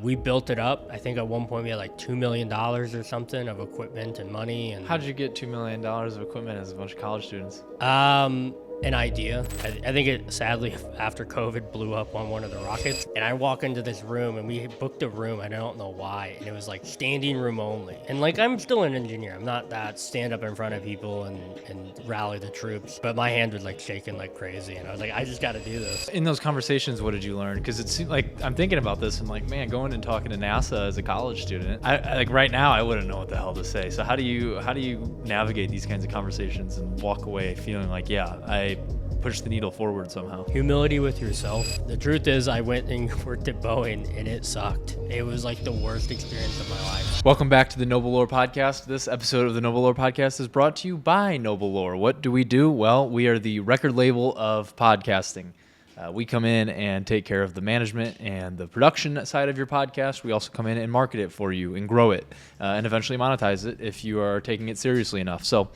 we built it up. I think at one point we had like $2 million or something of equipment and money. And how did you get $2 million of equipment as a bunch of college students? An idea. I think it sadly after COVID blew up on one of the rockets, and I walk into this room and we booked a room. I don't know why, and it was like standing room only. And like I'm still an engineer. I'm not that stand up in front of people and rally the troops, but my hand was like shaking like crazy, and I was like, I just got to do this. In those conversations, what did you learn? Because it seemed like I'm thinking about this and like, man, going and talking to NASA as a college student, I like right now I wouldn't know what the hell to say. So how do you navigate these kinds of conversations and walk away feeling like, yeah, I push the needle forward somehow? Humility with yourself. The truth is I went and worked at Boeing and it sucked. It was like the worst experience of my life. Welcome back to the Noble Lore Podcast. This episode of the Noble Lore Podcast is brought to you by Noble Lore. What do we do? Well, we are the record label of podcasting. We come in and take care of the management and the production side of your podcast. We also come in and market it for you and grow it and eventually monetize it if you are taking it seriously enough. So,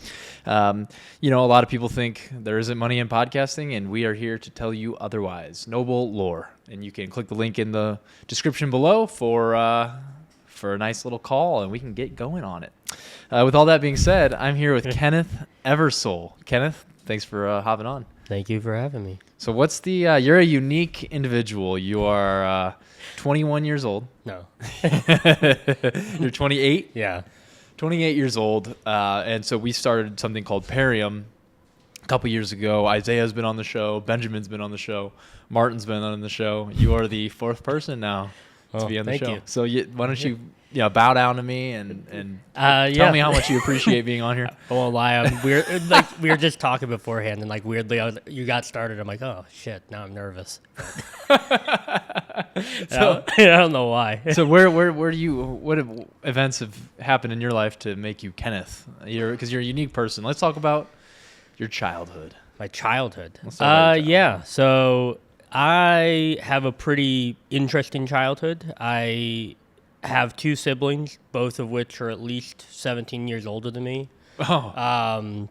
a lot of people think there isn't money in podcasting, and we are here to tell you otherwise. Noble Lore. And you can click the link in the description below for a nice little call, and we can get going on it. With all that being said, I'm here with Kenneth Eversole. Kenneth, thanks for hopping on. Thank you for having me. So what's you're a unique individual. You are 21 years old. No. You're 28? Yeah. 28 years old. And so we started something called Parium a couple years ago. Isaiah's been on the show. Benjamin's been on the show. Martin's been on the show. You are the fourth person now to be on the show. Thank you. So why don't you bow down to me and tell me how much you appreciate being on here. I won't lie. We were just talking beforehand, and like weirdly, you got started. I'm like, oh shit, now I'm nervous. So I don't know why. So what events have happened in your life to make you Kenneth? Because you're a unique person. Let's talk about your childhood. My childhood. Yeah. So I have a pretty interesting childhood. I have two siblings, both of which are at least 17 years older than me. Oh.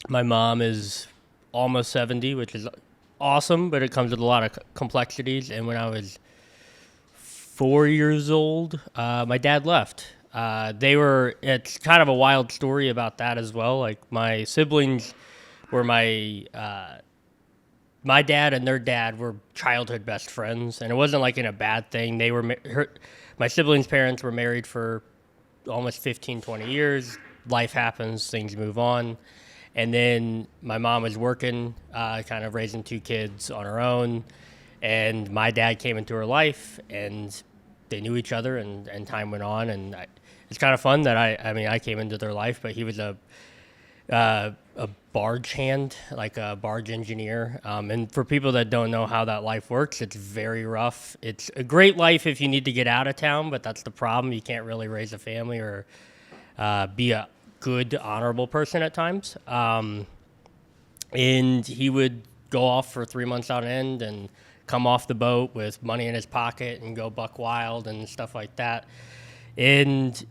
My mom is almost 70, which is awesome, but it comes with a lot of complexities. And when I was 4 years old, my dad left. It's kind of a wild story about that as well. Like my siblings were my dad and their dad were childhood best friends, and it wasn't like in a bad thing. They were my siblings' parents were married for almost 15, 20 years. Life happens, things move on. And then my mom was working, kind of raising two kids on her own. And my dad came into her life, and they knew each other, and time went on. And it's kind of fun that I came into their life, but he was a barge hand, like a barge engineer. And for people that don't know how that life works, it's very rough. It's a great life if you need to get out of town, but that's the problem. You can't really raise a family or be a good, honorable person at times. And he would go off for 3 months on end and come off the boat with money in his pocket and go buck wild and stuff like that. And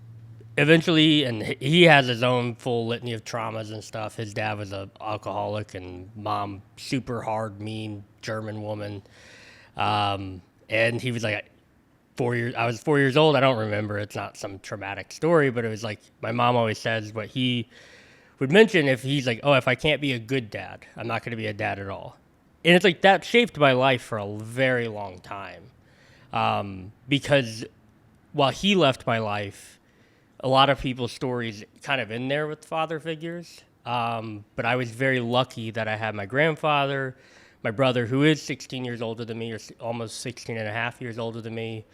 eventually, and he has his own full litany of traumas and stuff. His dad was an alcoholic, and mom, super hard, mean German woman. And he was like 4 years. I was 4 years old. I don't remember. It's not some traumatic story, but it was like my mom always says what he would mention if he's like, oh, if I can't be a good dad, I'm not going to be a dad at all. And it's like that shaped my life for a very long time. Because while he left my life, a lot of people's stories kind of in there with father figures. But I was very lucky that I had my grandfather, my brother, who is 16 years older than me, or almost 16 and a half years older than me.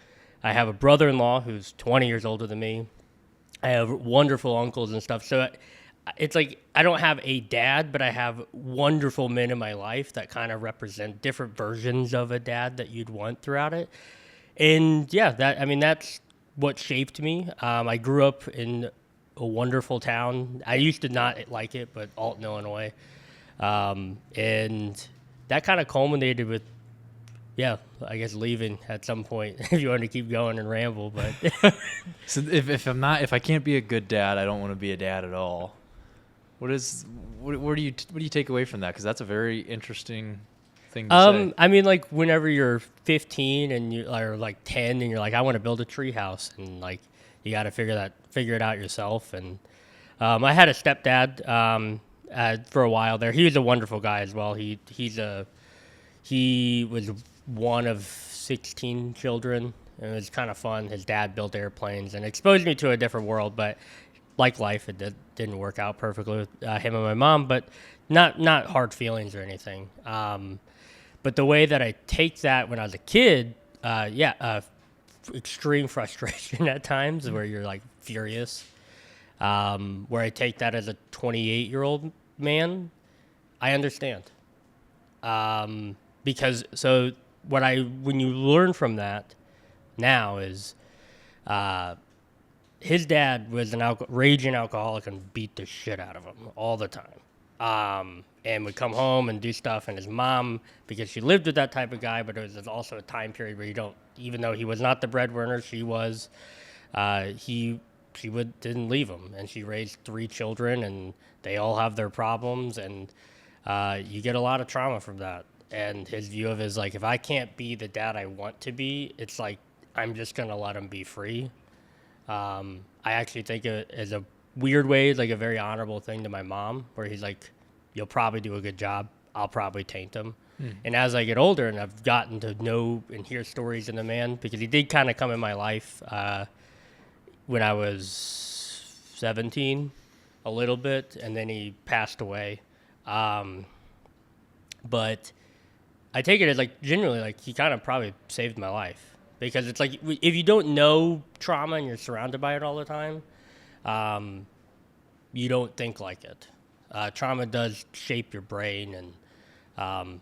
I have a brother-in-law who's 20 years older than me. I have wonderful uncles and stuff. So it's like I don't have a dad, but I have wonderful men in my life that kind of represent different versions of a dad that you'd want throughout it. And yeah, that's what shaped me. I grew up in a wonderful town. I used to not like it, but Alton, Illinois. And that kind of culminated with, I guess leaving at some point if you want to keep going and ramble. But so if I can't be a good dad, I don't want to be a dad at all. What do you take away from that? Because that's a very interesting thing to say. I mean, like whenever you're 15 and you are like 10 and you're like, I want to build a tree house, and like you got to figure it out yourself. And I had a stepdad for a while there. He was a wonderful guy as well. He was one of 16 children. And it was kind of fun. His dad built airplanes and exposed me to a different world, but like life, it didn't work out perfectly with him and my mom, but not hard feelings or anything. But the way that I take that when I was a kid, extreme frustration at times where you're like furious. Where I take that as a 28-year-old man, I understand. Because when you learn from that now is, his dad was an raging alcoholic and beat the shit out of him all the time. And would come home and do stuff. And his mom, because she lived with that type of guy, but it was also a time period where even though he was not the breadwinner, she was, didn't leave him. And she raised 3 children, and they all have their problems. And you get a lot of trauma from that. And his view of it is like, if I can't be the dad I want to be, it's like, I'm just going to let him be free. I actually think it as a weird way, like a very honorable thing to my mom, where he's like, you'll probably do a good job. I'll probably taint him. And as I get older and I've gotten to know and hear stories in the man, because he did kind of come in my life when I was 17 a little bit, and then he passed away. But I take it as like genuinely like he kind of probably saved my life. Because it's like, if you don't know trauma and you're surrounded by it all the time, you don't think like it. Trauma does shape your brain, and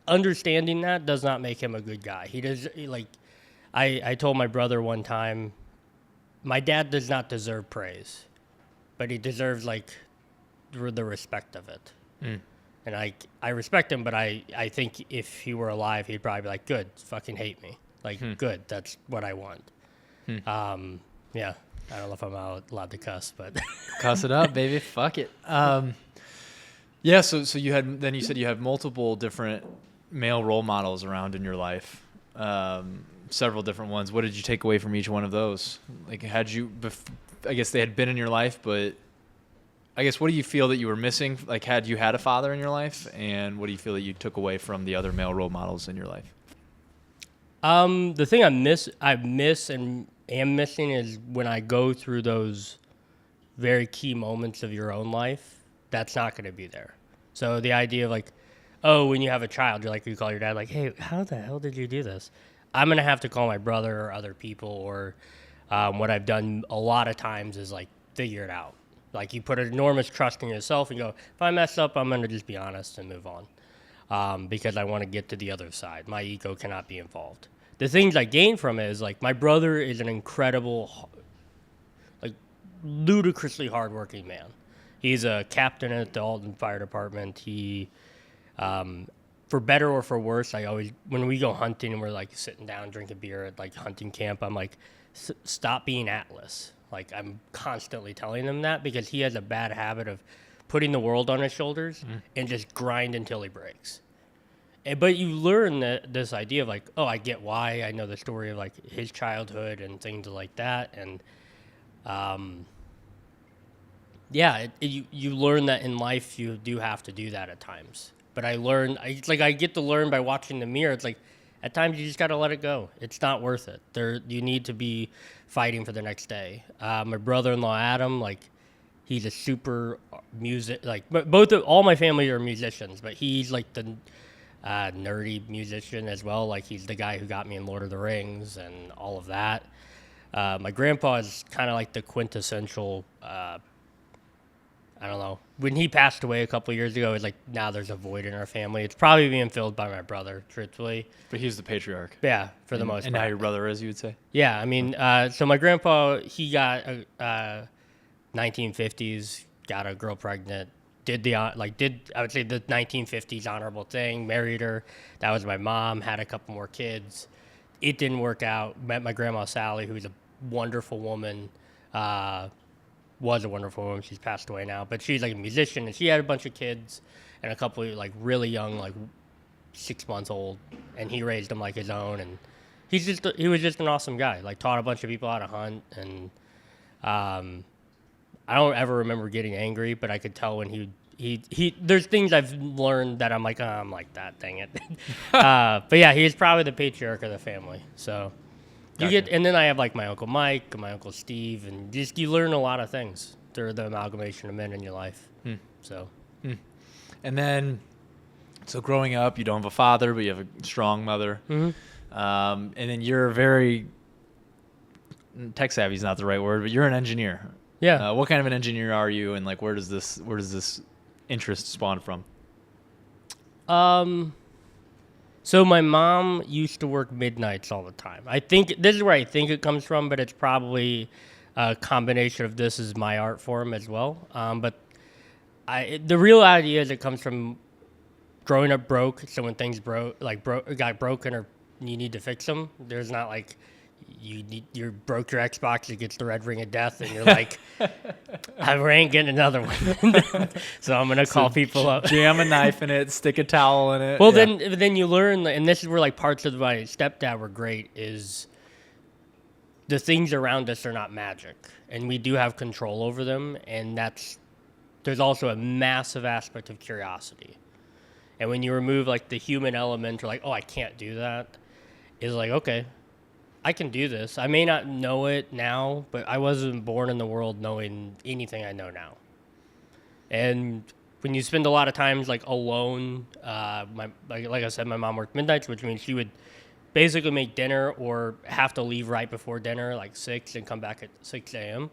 understanding that does not make him a good guy. I told my brother one time, my dad does not deserve praise, but he deserves like the respect of it. And I respect him, but I think if he were alive, he'd probably be like, good, fucking hate me. Like, good, that's what I want. Yeah, I don't know if I'm allowed to cuss, but. Cuss it up, baby. Fuck it. Yeah, so you said you had multiple different male role models around in your life, several different ones. What did you take away from each one of those? Like, I guess they had been in your life, but I guess, what do you feel that you were missing? Like, had you had a father in your life, and what do you feel that you took away from the other male role models in your life? The thing I miss and am missing is when I go through those very key moments of your own life, that's not going to be there. So the idea of like, oh, when you have a child, you call your dad like, hey, how the hell did you do this? I'm going to have to call my brother or other people, or what I've done a lot of times is like figure it out. Like, you put an enormous trust in yourself and go, if I mess up, I'm going to just be honest and move on, because I want to get to the other side. My ego cannot be involved. The things I gain from it is, like, my brother is an incredible, like, ludicrously hardworking man. He's a captain at the Alton Fire Department. He, for better or for worse, when we go hunting and we're, like, sitting down drinking beer at, like, hunting camp, I'm like, stop being Atlas. Like, I'm constantly telling him that, because he has a bad habit of putting the world on his shoulders and just grind until he breaks. But you learn this idea of like, oh, I get why. I know the story of like his childhood and things like that. And you learn that in life you do have to do that at times. But I get to learn by watching the mirror. It's like, at times you just got to let it go. It's not worth it. You need to be fighting for the next day. My brother-in-law Adam, like, he's a super all my family are musicians, but he's like the nerdy musician as well. Like, he's the guy who got me in Lord of the Rings and all of that. My grandpa is kind of like the quintessential. I don't know. When he passed away a couple of years ago, it's like, now there's a void in our family. It's probably being filled by my brother, truthfully. But he's the patriarch. Yeah, for the most part. And now your brother is, you would say? Yeah, I mean, so my grandpa, he got 1950s, got a girl pregnant, I would say the 1950s honorable thing, married her. That was my mom, had a couple more kids. It didn't work out. Met my grandma Sally, who's a wonderful woman. Was a wonderful woman. She's passed away now, but she's like a musician, and she had a bunch of kids. and a couple like really young, like 6 months old, and he raised them like his own. And he was just an awesome guy. Like taught a bunch of people how to hunt, and I don't ever remember getting angry, but I could tell when he there's things I've learned that I'm like, oh, I'm like that, dang it. But yeah, he's probably the patriarch of the family. So Gotcha. and then I have like my Uncle Mike and my Uncle Steve, and just you learn a lot of things through the amalgamation of men in your life. So. And then, so growing up, you don't have a father, but you have a strong mother. And then you're very, tech savvy is not the right word, but you're an engineer. Yeah. What kind of an engineer are you, and like where does this interest spawn from? So my mom used to work midnights all the time. I think this is where I think it comes from, but it's probably a combination of this is my art form as well. But the real idea is it comes from growing up broke. So when things got broken or you need to fix them, there's not like you broke your Xbox, it gets the red ring of death, and you're like, I ain't getting another one. So I'm gonna call people up, jam a knife in it, stick a towel in it. Well, then you learn, and this is where like parts of my stepdad were great. Is the things around us are not magic, and we do have control over them, and there's also a massive aspect of curiosity. And when you remove like the human element, or like, oh, I can't do that, is like, okay, I can do this. I may not know it now, but I wasn't born in the world knowing anything I know now. And when you spend a lot of times like alone, like I said, my mom worked midnights, which means she would basically make dinner or have to leave right before dinner, like 6, and come back at 6 a.m.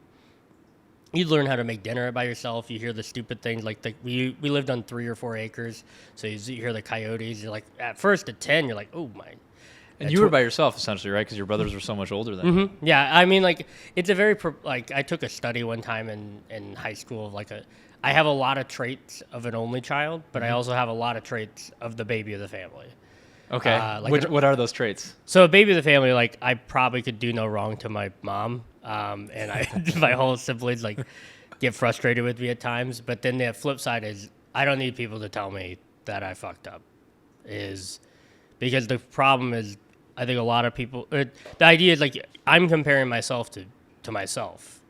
You learn how to make dinner by yourself. You hear the stupid things like we lived on 3 or 4 acres, so you hear the coyotes. You're like, at first at 10, you're like, oh my. And you were by yourself essentially, right? Because your brothers were so much older than you. Yeah, I mean, like it's a very like I took a study one time in high school of like I have a lot of traits of an only child, but I also have a lot of traits of the baby of the family. Okay. What are those traits? So a baby of the family, like I probably could do no wrong to my mom, and my whole siblings like get frustrated with me at times. But then the flip side is I don't need people to tell me that I fucked up, is because the problem is I think a lot of people. The idea is like I'm comparing myself to myself.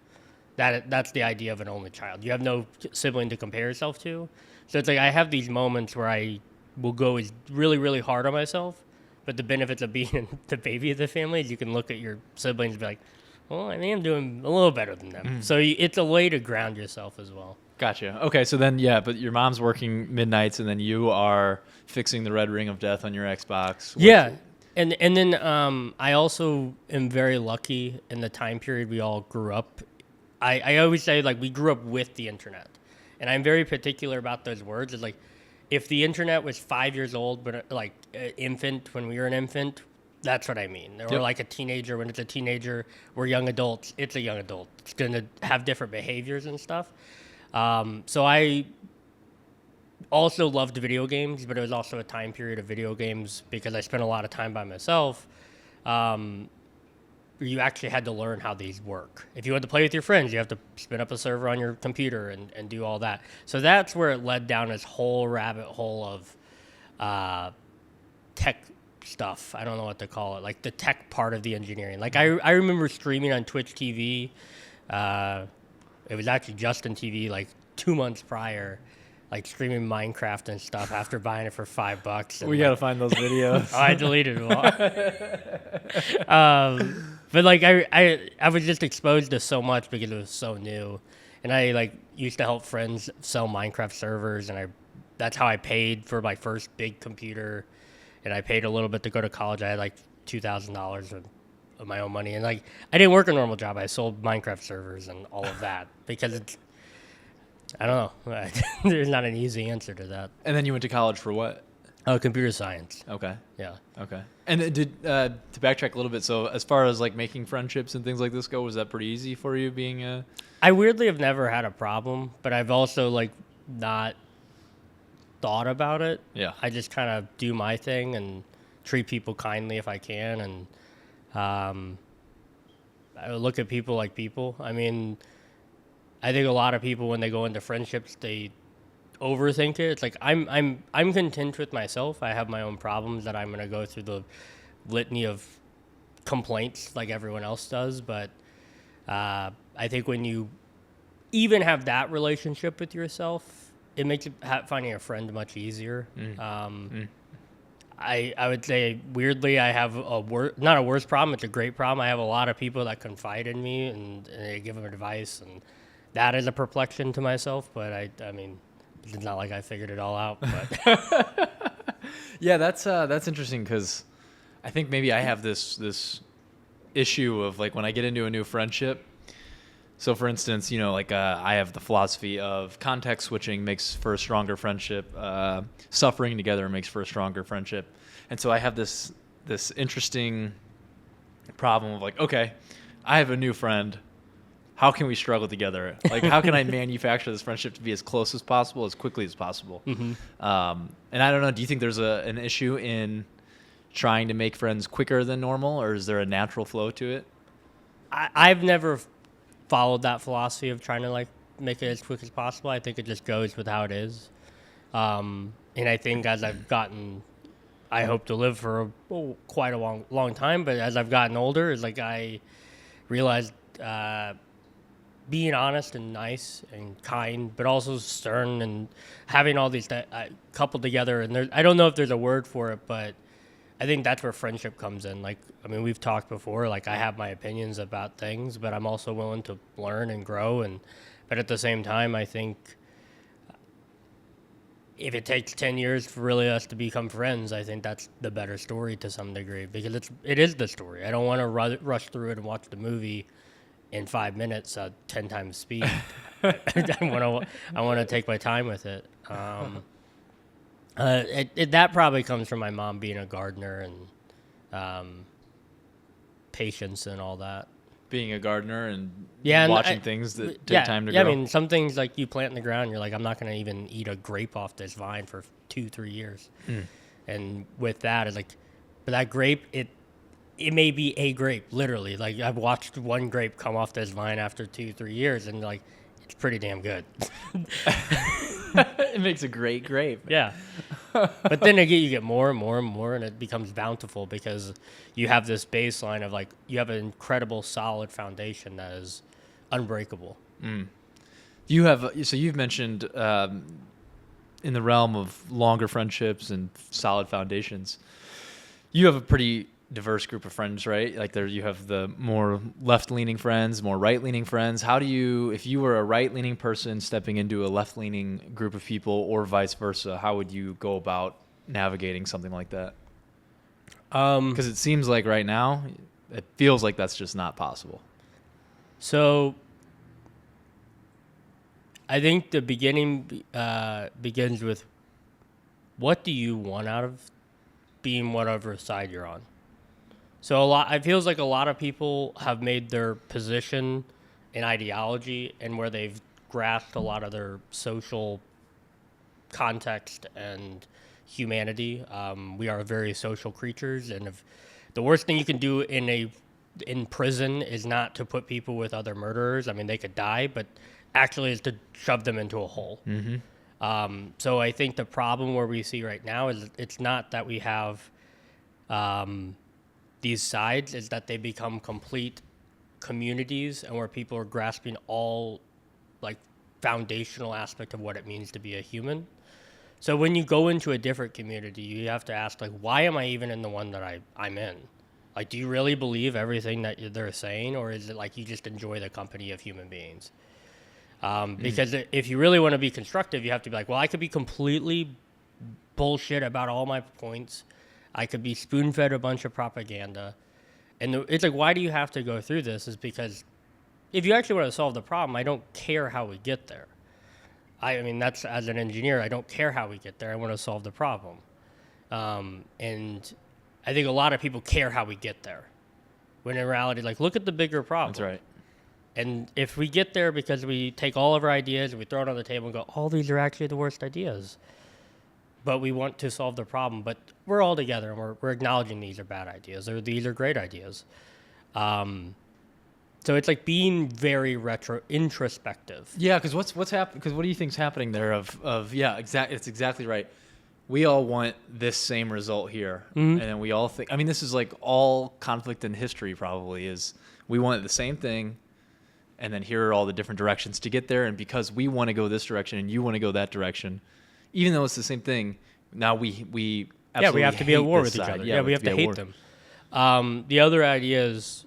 That's the idea of an only child. You have no sibling to compare yourself to, so it's like I have these moments where I will go is really, really hard on myself. But the benefits of being the baby of the family is you can look at your siblings and be like, well, I think I'm doing a little better than them. So it's a way to ground yourself as well. Gotcha. Okay, so then, yeah, but your mom's working midnights, and then you are fixing the red ring of death on your Xbox. Yeah. And then I also am very lucky in the time period we all grew up. I always say, like, we grew up with the internet. And I'm very particular about those words. It's like, if the internet was 5 years old, but like an infant when we were an infant, that's what I mean. Or like a teenager when it's a teenager. We're young adults. It's a young adult. It's going to have different behaviors and stuff. So I also loved video games, but it was also a time period of video games because I spent a lot of time by myself. You actually had to learn how these work. If you want to play with your friends, you have to spin up a server on your computer and do all that. So that's where it led down this whole rabbit hole of tech stuff. I don't know what to call it, like the tech part of the engineering. Like I remember streaming on Twitch TV. It was actually Justin TV like 2 months prior, like streaming Minecraft and stuff after buying it for $5. We gotta find those videos. I deleted them all. But like I was just exposed to so much because it was so new, and I like used to help friends sell Minecraft servers, and that's how I paid for my first big computer, and I paid a little bit to go to college. I had like $2,000 of my own money, and like I didn't work a normal job. I sold Minecraft servers and all of that because it's. I don't know. There's not an easy answer to that. And then you went to college for what? Computer science. Okay. Yeah. Okay. And to backtrack a little bit, so as far as like making friendships and things like this go, was that pretty easy for you being a... I weirdly have never had a problem, but I've also like not thought about it. Yeah. I just kind of do my thing and treat people kindly if I can. And I look at people like people. I mean, I think a lot of people, when they go into friendships, they overthink it. It's like I'm content with myself. I have my own problems that I'm gonna go through the litany of complaints like everyone else does. But I think when you even have that relationship with yourself, it makes finding a friend much easier. I would say weirdly I have not a worse problem. It's a great problem. I have a lot of people that confide in me and they give them advice, and that is a perplexion to myself. But I mean, it's not like I figured it all out. But Yeah, that's interesting because I think maybe I have this issue of like when I get into a new friendship. So, for instance, like I have the philosophy of context switching makes for a stronger friendship. Suffering together makes for a stronger friendship. And so I have this interesting problem of like, okay, I have a new friend. How can we struggle together? Like, how can I manufacture this friendship to be as close as possible, as quickly as possible? Mm-hmm. And I don't know, do you think there's an issue in trying to make friends quicker than normal, or is there a natural flow to it? I've never followed that philosophy of trying to like make it as quick as possible. I think it just goes with how it is. And I think as I've gotten, I hope to live for quite a long time, but as I've gotten older, it's like I realized being honest and nice and kind, but also stern, and having all these coupled together. And I don't know if there's a word for it, but I think that's where friendship comes in. Like, I mean, we've talked before, like I have my opinions about things, but I'm also willing to learn and grow. But at the same time, I think if it takes 10 years for really us to become friends, I think that's the better story to some degree, because it is the story. I don't want to rush through it and watch the movie in 5 minutes at 10 times speed. I want to take my time with it. That probably comes from my mom being a gardener and patience and all that. Being a gardener and and watching things that take time to grow. Yeah, I mean, some things like you plant in the ground, you're like, I'm not going to even eat a grape off this vine for 2-3 years. And with that, it's like, but that grape, it may be a grape, literally. Like, I've watched one grape come off this vine after 2-3 years, and like, it's pretty damn good. It makes a great grape. Yeah. But then again, you get more and more and more, and it becomes bountiful because you have this baseline of like, you have an incredible solid foundation that is unbreakable. You've mentioned in the realm of longer friendships and solid foundations, you have a pretty diverse group of friends, right? Like you have the more left-leaning friends, more right-leaning friends. How do you, if you were a right-leaning person stepping into a left-leaning group of people or vice versa, how would you go about navigating something like that? Because it seems like right now, it feels like that's just not possible. So I think the beginning begins with, what do you want out of being whatever side you're on? So it feels like a lot of people have made their position an ideology, and where they've grasped a lot of their social context and humanity. We are very social creatures, and if the worst thing you can do in prison is not to put people with other murderers. I mean, they could die, but actually is to shove them into a hole. Mm-hmm. So I think the problem where we see right now is it's not that we have these sides, is that they become complete communities, and where people are grasping all like foundational aspect of what it means to be a human. So when you go into a different community, you have to ask, like, why am I even in the one that I'm in? Like, do you really believe everything that they're saying, or is it like you just enjoy the company of human beings? Because if you really want to be constructive, you have to be like, well, I could be completely bullshit about all my points. I could be spoon-fed a bunch of propaganda. And it's like, why do you have to go through this? Is because if you actually want to solve the problem, I don't care how we get there. I mean, that's, as an engineer, I don't care how we get there. I want to solve the problem. And I think a lot of people care how we get there. When in reality, like, look at the bigger problem. That's right. And if we get there because we take all of our ideas and we throw it on the table and go, all these are actually the worst ideas, but we want to solve the problem, but we're all together and we're acknowledging these are bad ideas or these are great ideas. So it's like being very introspective. Yeah, because what's happening? Because what do you think's happening there? It's exactly right. We all want this same result here, and then we all think. I mean, this is like all conflict in history. Probably is we want the same thing, and then here are all the different directions to get there. And because we want to go this direction and you want to go that direction, even though it's the same thing, now we absolutely have to be at war with this each side. other. Yeah, Yeah, we have to hate them. The other idea is,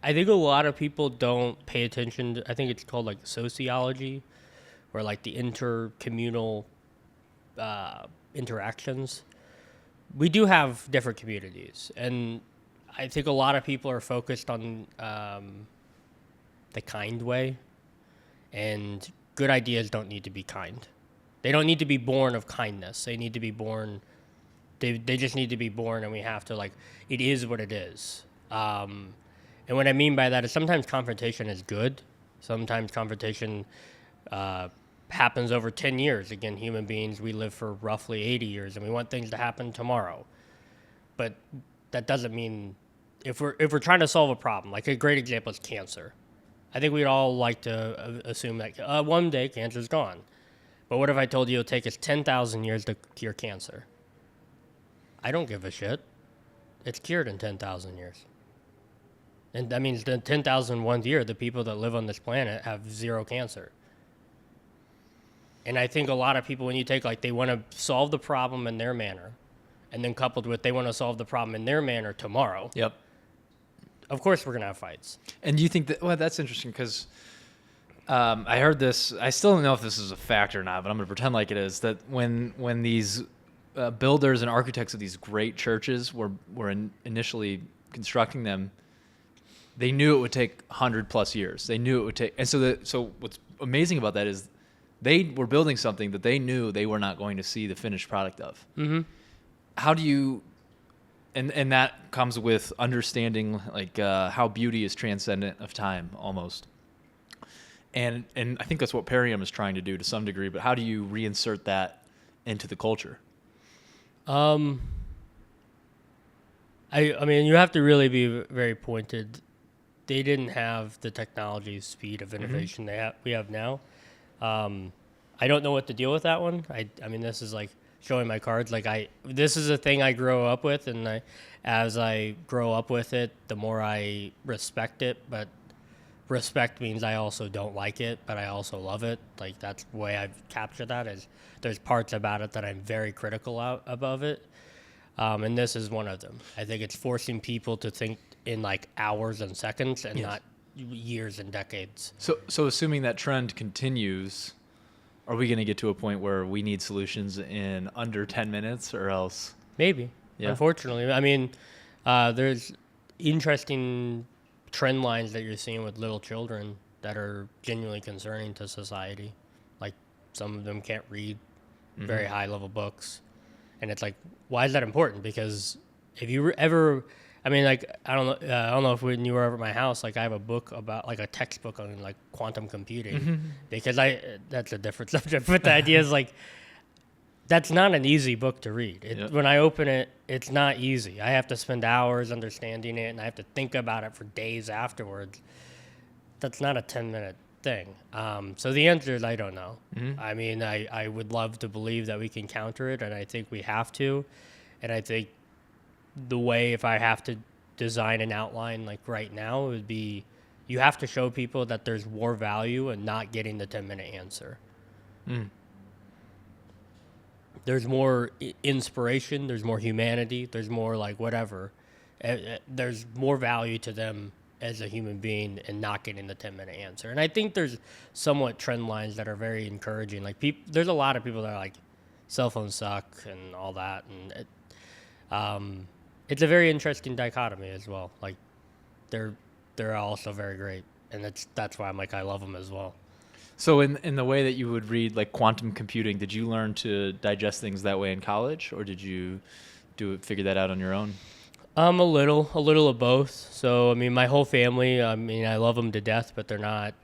I think a lot of people don't pay attention to, I think it's called like sociology, or like the intercommunal interactions. We do have different communities, and I think a lot of people are focused on the kind way, and good ideas don't need to be kind. They don't need to be born of kindness. They need to be born, they just need to be born, and we have to, like, it is what it is. And what I mean by that is sometimes confrontation is good. Sometimes confrontation happens over 10 years. Again, human beings, we live for roughly 80 years, and we want things to happen tomorrow. But that doesn't mean, if we're trying to solve a problem, like a great example is cancer. I think we'd all like to assume that one day cancer's gone. But what if I told you it'll take us 10,000 years to cure cancer? I don't give a shit. It's cured in 10,000 years. And that means the 10,001th year, the people that live on this planet have zero cancer. And I think a lot of people, when you take, like, they want to solve the problem in their manner, and then coupled with they want to solve the problem in their manner tomorrow. Yep. Of course we're going to have fights. And do you think that, well, that's interesting because I heard this, I still don't know if this is a fact or not, but I'm going to pretend like it is, that when these builders and architects of these great churches were initially constructing them, they knew it would take 100+ years. They knew it would take, and so what's amazing about that is they were building something that they knew they were not going to see the finished product of. Mm-hmm. How do you, and that comes with understanding, like, how beauty is transcendent of time almost. And I think that's what Perium is trying to do to some degree, but how do you reinsert that into the culture? I mean, you have to really be very pointed. They didn't have the technology speed of innovation we have now. I don't know what to deal with that one. I mean, this is like showing my cards. Like, this is a thing I grow up with, and as I grow up with it, the more I respect it. But respect means I also don't like it, but I also love it. Like, that's the way I've captured that. Is there's parts about it that I'm very critical above it, and this is one of them. I think it's forcing people to think in like hours and seconds, and not years and decades. So assuming that trend continues, are we going to get to a point where we need solutions in under 10 minutes or else? Maybe. Yeah. Unfortunately. I mean, there's interesting trend lines that you're seeing with little children that are genuinely concerning to society. Like, some of them can't read very high-level books. And it's like, why is that important? Because if you ever... I mean, like, I don't know if when you were over at my house, like, I have a book about, like, a textbook on, like, quantum computing, because that's a different subject, but the idea is, like, that's not an easy book to read. When I open it, it's not easy. I have to spend hours understanding it, and I have to think about it for days afterwards. That's not a 10-minute thing. So the answer is I don't know. I mean, I would love to believe that we can counter it, and I think we have to, and I think the way, if I have to design an outline like right now, it would be, you have to show people that there's more value in not getting the 10-minute answer. There's more inspiration, there's more humanity, there's more, like, whatever. There's more value to them as a human being in not getting the 10-minute answer. And I think there's somewhat trend lines that are very encouraging. Like, there's a lot of people that are like, cell phones suck and all that, and it's a very interesting dichotomy as well. Like, they're also very great, and that's why I'm like, I love them as well. So in the way that you would read, like, quantum computing, did you learn to digest things that way in college, or did you figure that out on your own? A little of both. So, I mean, my whole family, I mean, I love them to death, but they're not,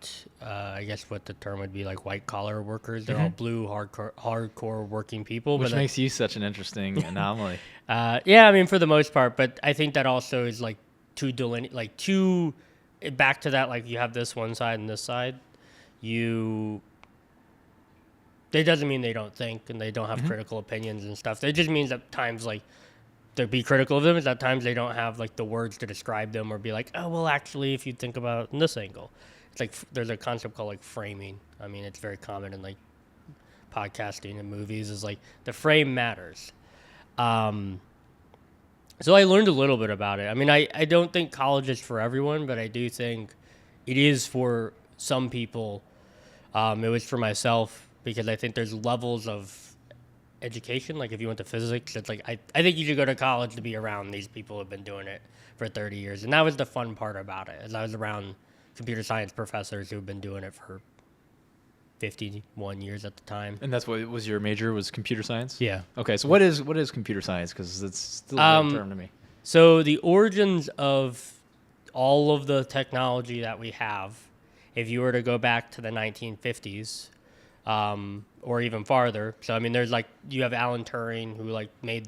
I guess what the term would be, like, white-collar workers. They're all blue, hardcore working people. Which makes you such an interesting anomaly. Yeah, I mean, for the most part, but I think that also is, like, too back to that, like you have this one side and this side, it doesn't mean they don't think and they don't have critical opinions and stuff. It just means at times, like, to be critical of them is at times they don't have like the words to describe them or be like, oh, well, actually, if you think about it in this angle, it's like there's a concept called like framing. I mean, it's very common in like podcasting and movies is like the frame matters. So I learned a little bit about it. I mean, I don't think college is for everyone, but I do think it is for some people. It was for myself because I think there's levels of education. Like if you went to physics, it's like I think you should go to college to be around these people who have been doing it for 30 years. And that was the fun part about it, is I was around computer science professors who have been doing it for 51 years at the time. And that's what was your major, was computer science? Yeah. Okay, so what is computer science? Because it's still a new term to me. So the origins of all of the technology that we have, if you were to go back to the 1950s, or even farther. So I mean, there's like you have Alan Turing who like made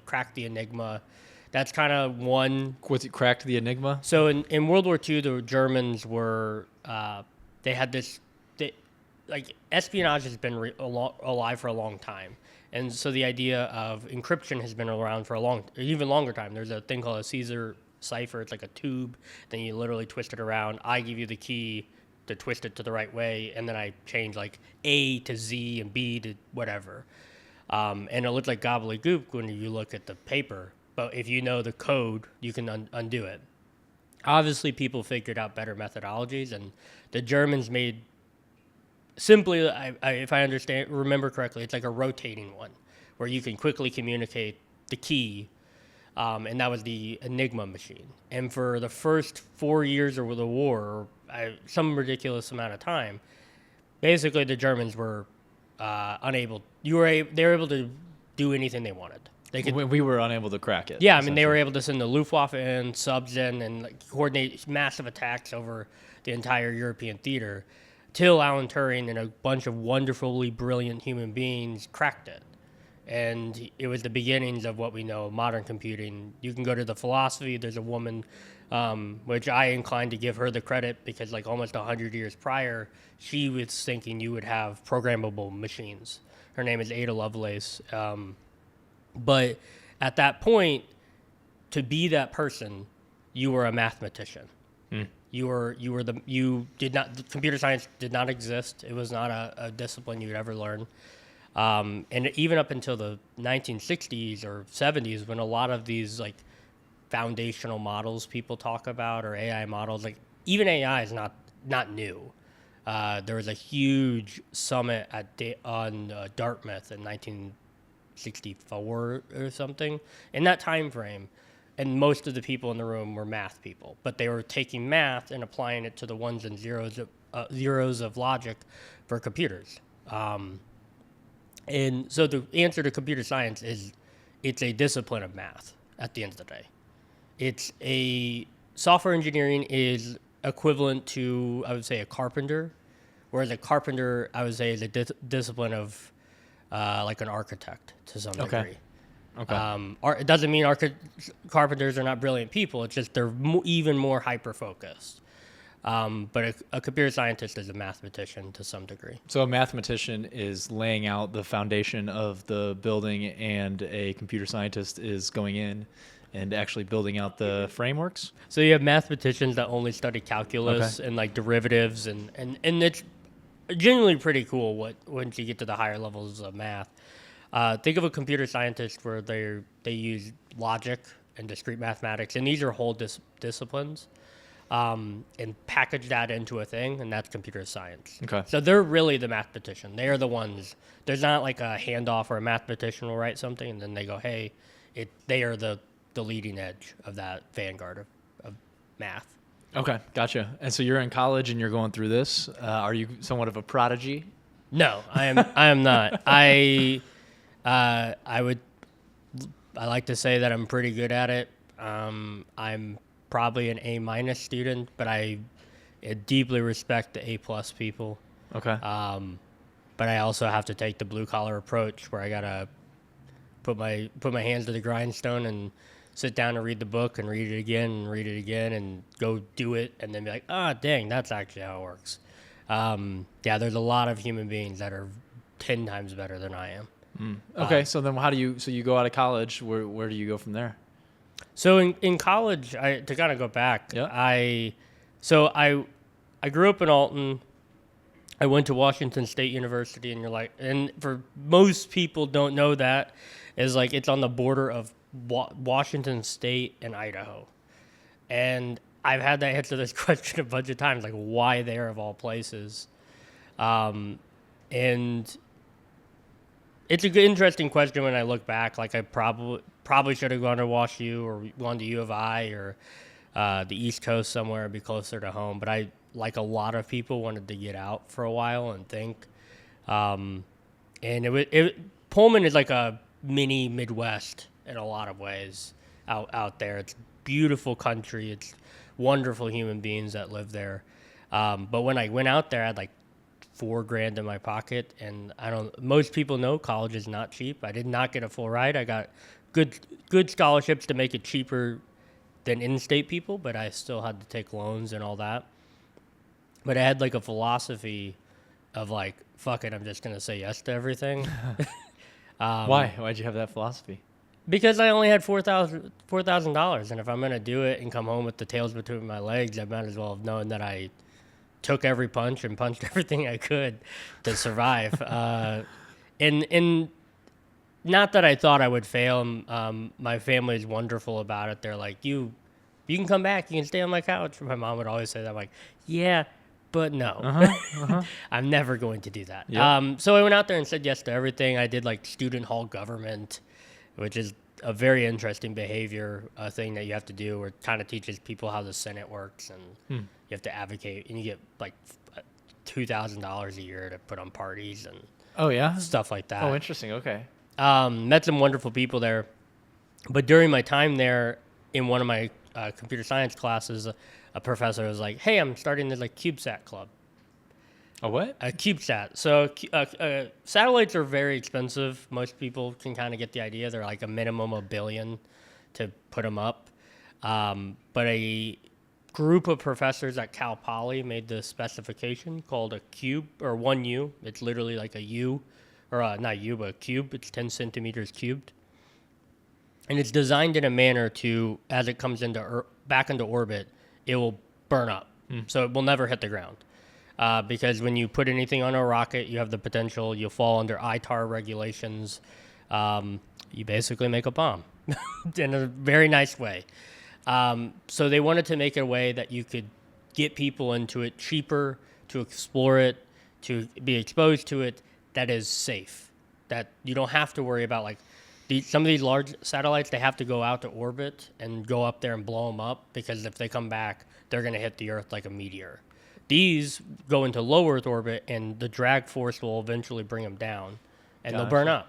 cracked the Enigma. That's kind of one. What's it, cracked the Enigma? So in World War II, the Germans were they had this. Like espionage has been alive for a long time, and so the idea of encryption has been around for even longer time. There's a thing called a Caesar cipher. It's like a tube. Then you literally twist it around. I give you the key to twist it to the right way, and then I change like A to Z and B to whatever. And it looks like gobbledygook when you look at the paper, but if you know the code, you can undo it. Obviously, people figured out better methodologies, and the Germans made simply, if I remember correctly, it's like a rotating one where you can quickly communicate the key. And that was the Enigma machine. And for the first 4 years of the war, some ridiculous amount of time, basically the Germans were unable. They were able to do anything they wanted. We were unable to crack it. Yeah, I mean, they were able to send the Luftwaffe in, subs in, and like, coordinate massive attacks over the entire European theater, till Alan Turing and a bunch of wonderfully brilliant human beings cracked it. And it was the beginnings of what we know of modern computing. You can go to the philosophy. There's a woman, which I incline to give her the credit because like almost 100 years prior, she was thinking you would have programmable machines. Her name is Ada Lovelace. But at that point, to be that person, you were a mathematician. Computer science did not exist. It was not a discipline you'd ever learn. And even up until the 1960s or 70s, when a lot of these like foundational models people talk about, or AI models, like even AI is not new. There was a huge summit on Dartmouth in 1964 or something. In that time frame, and most of the people in the room were math people, but they were taking math and applying it to the ones and zeros of logic for computers. And so the answer to computer science is it's a discipline of math at the end of the day. Software engineering is equivalent to, I would say, a carpenter, whereas a carpenter, I would say, is a discipline of like an architect to some degree. Okay. It doesn't mean carpenters are not brilliant people. It's just they're even more hyper-focused. But a computer scientist is a mathematician to some degree. So a mathematician is laying out the foundation of the building, and a computer scientist is going in and actually building out the frameworks? So you have mathematicians that only study calculus and like derivatives, and it's genuinely pretty cool once you get to the higher levels of math. Think of a computer scientist where they use logic and discrete mathematics, and these are whole disciplines, and package that into a thing, and that's computer science. Okay. So they're really the mathematician. They are the ones. There's not like a handoff where a mathematician will write something, and then they go, hey, they are the leading edge of that vanguard of math. Okay, gotcha. And so you're in college and you're going through this. Are you somewhat of a prodigy? No, I am not. I like to say that I'm pretty good at it. I'm probably an A- student, but I deeply respect the A+ people. Okay. But I also have to take the blue collar approach where I gotta put my hands to the grindstone and sit down and read the book and read it again and read it again and go do it and then be like, ah, dang, that's actually how it works. Yeah, there's a lot of human beings that are 10 times better than I am. Okay, so then so you go out of college, where do you go from there? So in college, to kind of go back, Yeah. I grew up in Alton. I went to Washington State University, and for most people don't know that, is like it's on the border of Washington State and Idaho. And I've had to answer this question a bunch of times, like why there of all places. And it's a good, interesting question when I look back. Like I probably should have gone to WashU or gone to U of I or the East Coast somewhere, be closer to home. But I, like a lot of people, wanted to get out for a while and think. And Pullman is like a mini Midwest in a lot of ways out there. It's beautiful country. It's wonderful human beings that live there. But when I went out there, I had like $4,000 in my pocket, and most people know college is not cheap. I did not get a full ride. I got good scholarships to make it cheaper than in-state people, but I still had to take loans and all that. But I had like a philosophy of like, fuck it, I'm just going to say yes to everything. Why? Why'd you have that philosophy? Because I only had $4,000, and if I'm going to do it and come home with the tails between my legs, I might as well have known that I took every punch and punched everything I could to survive. And not that I thought I would fail. My family is wonderful about it. They're like, you can come back. You can stay on my couch. My mom would always say that. I'm like, yeah, but no. I'm never going to do that. Yep. So I went out there and said yes to everything. I did like student hall government, which is a very interesting behavior thing that you have to do, where it kind of teaches people how the Senate works, and you have to advocate, and you get like $2,000 a year to put on parties and Oh yeah, stuff like that. Oh, interesting. Okay. Met some wonderful people there, but during my time there, in one of my computer science classes, a professor was like, "Hey, I'm starting this like CubeSat club." A what? A CubeSat. So satellites are very expensive. Most people can kind of get the idea. They're like a minimum of $1 billion to put them up. But a group of professors at Cal Poly made this specification called a cube, or 1U. It's literally like a U, or not U, but a cube. It's 10 centimeters cubed. And it's designed in a manner to, as it comes back into orbit, it will burn up. So it will never hit the ground. Because when you put anything on a rocket, you have the potential, you'll fall under ITAR regulations. You basically make a bomb in a very nice way. So they wanted to make it a way that you could get people into it cheaper, to explore it, to be exposed to it, that is safe. That you don't have to worry about, like, some of these large satellites, they have to go out to orbit and go up there and blow them up, because if they come back, they're going to hit the Earth like a meteor. These go into low Earth orbit, and the drag force will eventually bring them down, and they'll burn up.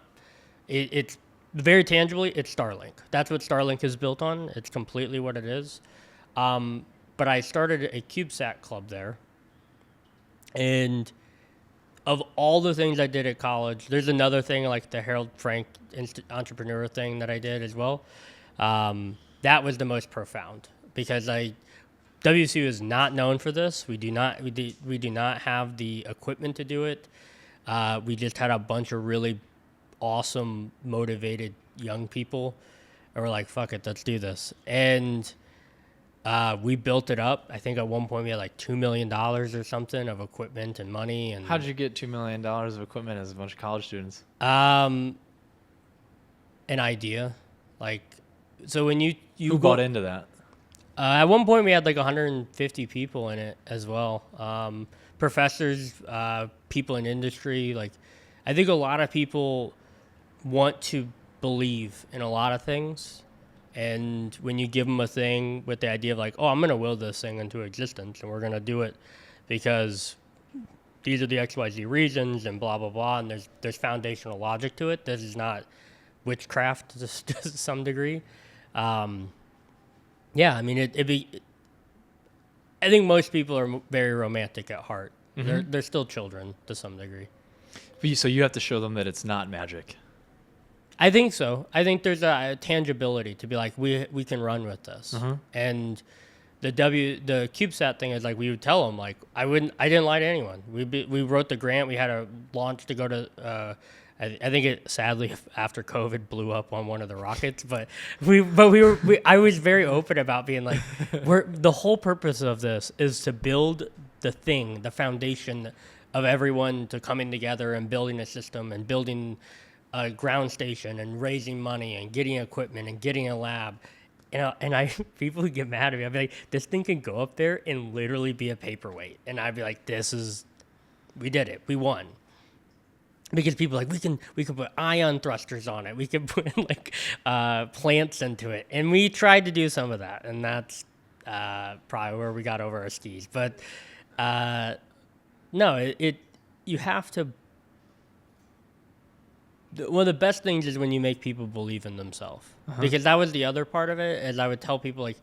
It's very tangibly, it's Starlink. That's what Starlink is built on. It's completely what it is. But I started a CubeSat club there, and of all the things I did at college, there's another thing like the Harold Frank entrepreneur thing that I did as well. That was the most profound, because WSU is not known for this. We do not have the equipment to do it. We just had a bunch of really awesome, motivated young people, and we're like, "Fuck it, let's do this." And we built it up. I think at one point we had like $2 million or something of equipment and money. And how did you get $2 million of equipment as a bunch of college students? An idea, like, so when you who bought into that? At one point, we had like 150 people in it as well. Professors, people in industry. Like, I think a lot of people want to believe in a lot of things. And when you give them a thing with the idea of like, oh, I'm going to will this thing into existence, and we're going to do it because these are the XYZ reasons and blah, blah, blah. And there's foundational logic to it. This is not witchcraft to some degree. Yeah, I mean, I think most people are very romantic at heart. Mm-hmm. They're still children to some degree. So you have to show them that it's not magic. I think so. I think there's a tangibility to be like, we can run with this. And the CubeSat thing is like, we would tell them, like, I didn't lie to anyone. We wrote the grant. We had a launch to go to, I think it sadly after COVID blew up on one of the rockets, but I was very open about being like, the whole purpose of this is to build the foundation of everyone to coming together and building a system and building a ground station and raising money and getting equipment and getting a lab. And people who get mad at me, I'd be like, this thing can go up there and literally be a paperweight. And I'd be like, we did it. We won. Because people are like, we can put ion thrusters on it. We can put like plants into it. And we tried to do some of that. And that's probably where we got over our skis. But no, you have to. One of the best things is when you make people believe in themselves. Because that was the other part of it, is I would tell people, like,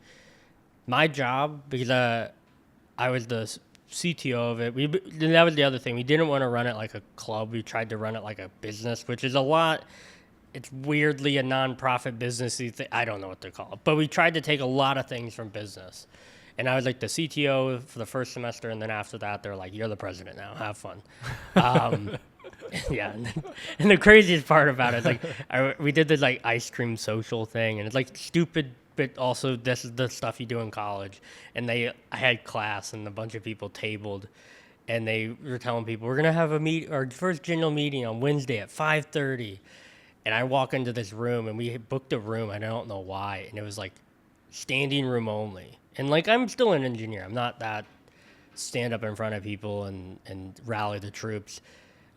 my job, because I was the CTO of it. That was the other thing. We didn't want to run it like a club. We tried to run it like a business, which is a lot. It's weirdly a nonprofit businessy thing. I don't know what to call it. But we tried to take a lot of things from business. And I was like the CTO for the first semester, and then after that, they're like, you're the president now. Have fun. Yeah, and the craziest part about it is like we did this like ice cream social thing, and it's like stupid, but also this is the stuff you do in college. And I had class, and a bunch of people tabled, and they were telling people we're gonna have our first general meeting on Wednesday at 5:30. And I walk into this room, and we booked a room. I don't know why, and it was like standing room only. And like I'm still an engineer. I'm not that stand up in front of people and rally the troops.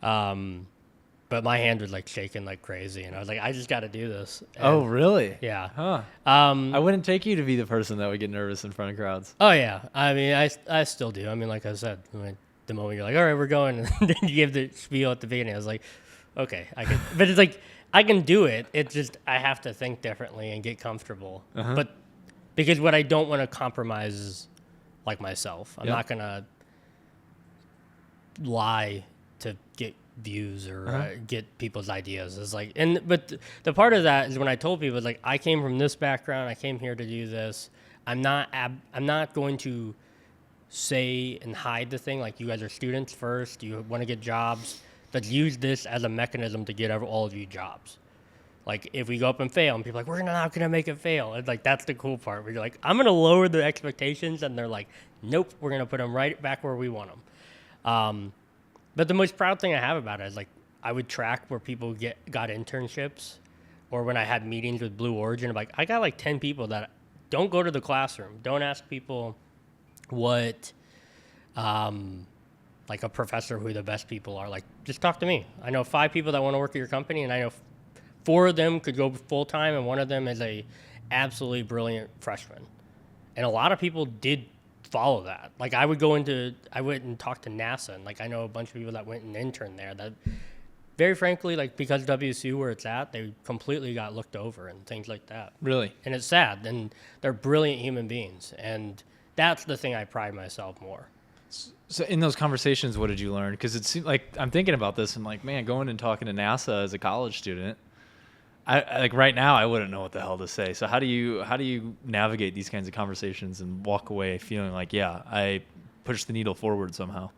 But my hand was like shaking like crazy, and I was like, I just got to do this. And, oh, really? Yeah. Huh. I wouldn't take you to be the person that would get nervous in front of crowds. Oh yeah. I mean, I still do. I mean, like I said, the moment you're like, all right, we're going, and then you give the spiel at the beginning, I was like, okay, I can. But it's like I can do it. It's just I have to think differently and get comfortable. But because what I don't want to compromise is like myself. I'm not gonna lie to get views or get people's ideas. It's like, but the part of that is when I told people, it's like, I came from this background. I came here to do this. I'm not going to say and hide the thing. Like, you guys are students first. You want to get jobs. Let's use this as a mechanism to get all of you jobs. Like, if we go up and fail, and people are like, we're not going to make it fail. It's like, that's the cool part. Where you're like, I'm going to lower the expectations. And they're like, nope, we're going to put them right back where we want them. But the most proud thing I have about it is, like, I would track where people got internships, or when I had meetings with Blue Origin, I'm like, I got like 10 people that don't go to the classroom. Don't ask people what, like a professor, who the best people are. Like, just talk to me. I know 5 people that want to work at your company, and I know 4 of them could go full time, and one of them is a absolutely brilliant freshman. And a lot of people did follow that. Like, I went and talked to NASA, and like I know a bunch of people that went and interned there that, very frankly, like, because WSU where it's at, they completely got looked over and things like that. Really? And it's sad. And they're brilliant human beings, and that's the thing I pride myself more. So in those conversations, what did you learn? Because it seemed like, I'm thinking about this, and like, man, going and talking to NASA as a college student, I like right now I wouldn't know what the hell to say. So how do you navigate these kinds of conversations and walk away feeling like, yeah, I pushed the needle forward somehow?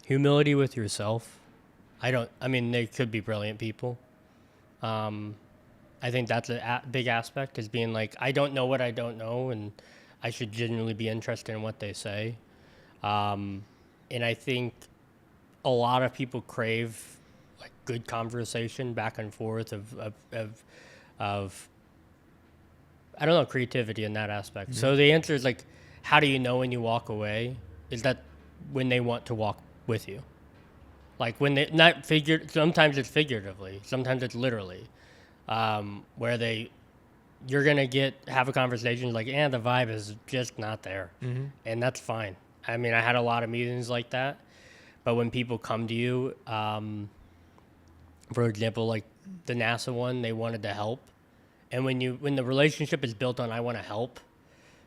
Humility with yourself. I mean, they could be brilliant people. I think that's a big aspect, is being like, I don't know what I don't know, and I should genuinely be interested in what they say. And I think a lot of people crave like good conversation back and forth of I don't know, creativity in that aspect. Mm-hmm. So the answer is like, how do you know when you walk away? Is that when they want to walk with you? Like, when they sometimes it's figuratively, sometimes it's literally, where you're gonna have a conversation like, the vibe is just not there. Mm-hmm. And that's fine. I mean, I had a lot of meetings like that, but when people come to you, for example, like the NASA one, they wanted to help. And when the relationship is built on, I want to help,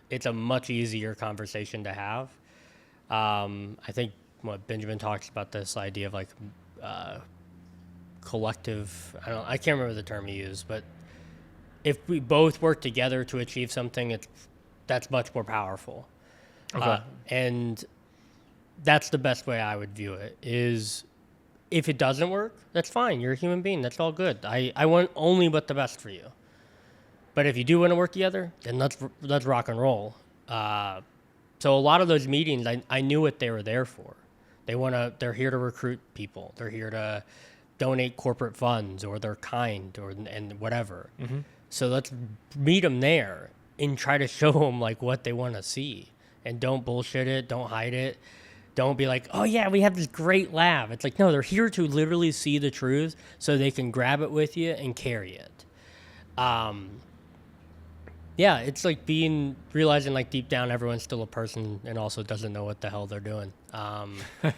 it's a much easier conversation to have. I think what Benjamin talks about, this idea of like collective, I can't remember the term he used, but if we both work together to achieve something, that's much more powerful. Okay. And that's the best way I would view it is if it doesn't work, that's fine. You're a human being. That's all good. I want only but the best for you. But if you do want to work together, then let's rock and roll. So a lot of those meetings, I knew what they were there for. They're here to recruit people. They're here to donate corporate funds, or they're kind, and whatever. Mm-hmm. So let's meet them there and try to show them like what they want to see, and don't bullshit it. Don't hide it. Don't be like, oh yeah, we have this great lab. It's like, no, they're here to literally see the truth so they can grab it with you and carry it. Yeah, it's like realizing like deep down everyone's still a person and also doesn't know what the hell they're doing. They're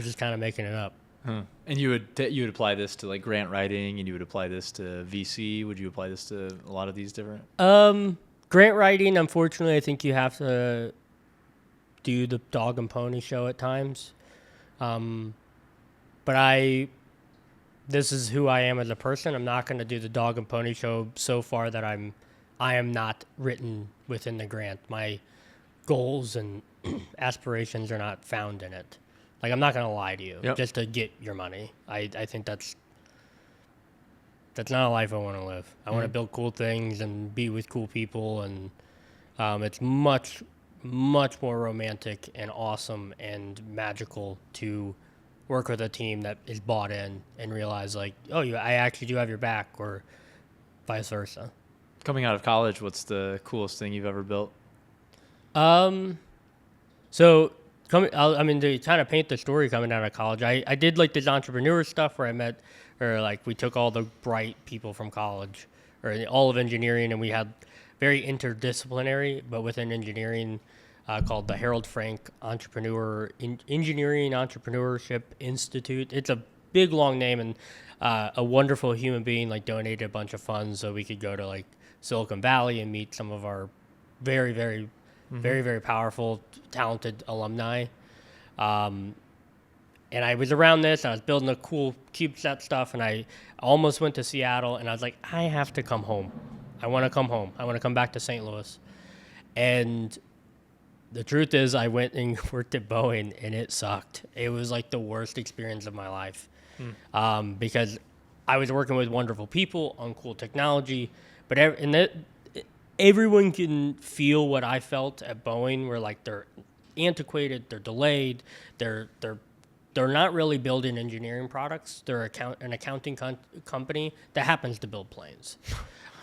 just kind of making it up. Huh. And you would apply this to like grant writing, and you would apply this to VC. Would you apply this to a lot of these different? Grant writing, unfortunately, I think you have to do the dog and pony show at times. But this is who I am as a person. I'm not going to do the dog and pony show so far that I am not written within the grant. My goals and aspirations are not found in it. Like, I'm not going to lie to you just to get your money. I think that's not a life I want to live. I want to build cool things and be with cool people, and it's much, much more romantic and awesome and magical to work with a team that is bought in and realize like, oh, I actually do have your back, or vice versa. Coming out of college, what's the coolest thing you've ever built? So to kind of paint the story coming out of college, I did like this entrepreneur stuff where I met, or like we took all the bright people from college or all of engineering, and we had very interdisciplinary, but within engineering, called the Harold Frank Engineering Entrepreneurship Institute. It's a big long name, and a wonderful human being like donated a bunch of funds so we could go to like Silicon Valley and meet some of our very, very, very, very powerful, talented alumni. And I was around this, and I was building a cool CubeSat stuff, and I almost went to Seattle, and I was like, I have to come home. I want to come home. I want to come back to St. Louis. And the truth is, I went and worked at Boeing, and it sucked. It was like the worst experience of my life. Because I was working with wonderful people on cool technology, but everyone can feel what I felt at Boeing, where like they're antiquated, they're delayed, they're not really building engineering products. They're an accounting company that happens to build planes.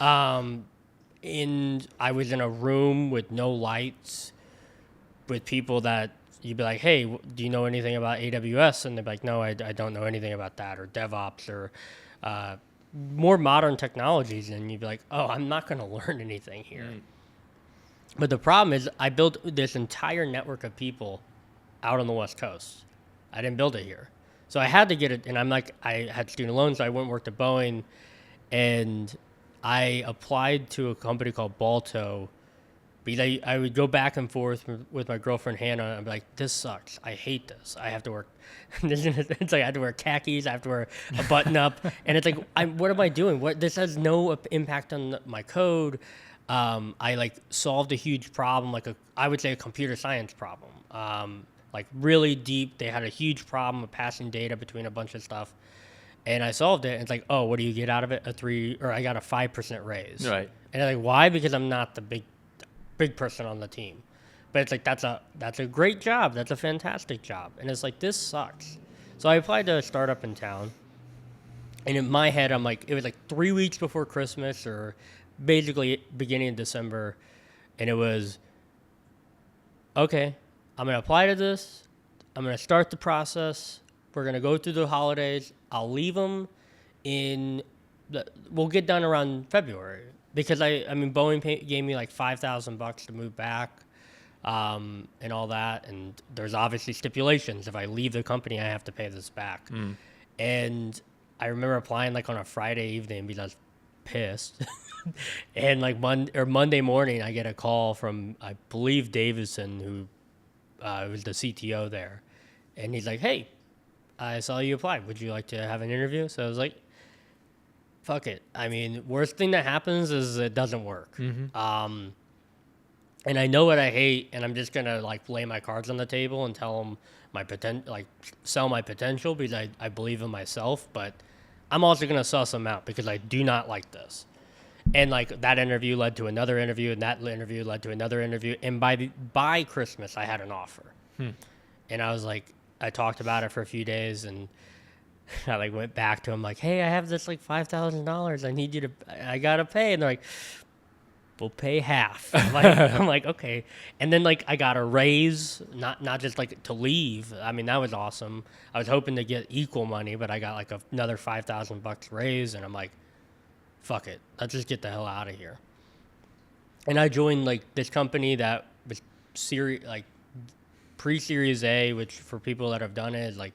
And I was in a room with no lights, with people that you'd be like, hey, do you know anything about AWS? And they'd be like, no, I don't know anything about that, or DevOps, or more modern technologies. And you'd be like, oh, I'm not going to learn anything here. But the problem is I built this entire network of people out on the West Coast. I didn't build it here. So I had to get it. And I had student loans, so I went and worked at Boeing. And I applied to a company called Balto, because I would go back and forth with my girlfriend Hannah and be like, this sucks. I hate this. I have to work. It's like I have to wear khakis. I have to wear a button up. And it's like, what am I doing? This has no impact on my code. I like solved a huge problem, I would say a computer science problem. Like really deep. They had a huge problem of passing data between a bunch of stuff. And I solved it. And it's like, oh, what do you get out of it? I got a 5% raise. Right. And I'm like, why? Because I'm not the big person on the team. But it's like, that's a great job. That's a fantastic job. And it's like, this sucks. So I applied to a startup in town. And in my head, I'm like, it was like 3 weeks before Christmas, or basically beginning of December. And it was, okay, I'm going to apply to this. I'm going to start the process. We're going to go through the holidays. I'll leave them we'll get done around February. Because Boeing gave me like $5,000 to move back, and all that. And there's obviously stipulations. If I leave the company, I have to pay this back. And I remember applying like on a Friday evening because I was pissed. And like Monday morning, I get a call from, I believe, Davison, who was the CTO there. And he's like, hey, I saw you applied. Would you like to have an interview? So I was like, fuck it. I mean, worst thing that happens is it doesn't work. And I know what I hate, and I'm just gonna like lay my cards on the table and tell them my sell my potential because I believe in myself. But I'm also gonna suss them out because I do not like this. And like that interview led to another interview, and that interview led to another interview. And by Christmas, I had an offer. And I was like, I talked about it for a few days, and I like went back to him like, hey, I have this like $5,000. I need you to, I gotta pay. And they're like, we'll pay half. I'm like, okay. And then like I got a raise, not just like to leave. I mean, that was awesome. I was hoping to get equal money, but I got like another $5,000 raise, and I'm like, fuck it, let's just get the hell out of here. And I joined like this company that was pre-Series A, which for people that have done it is like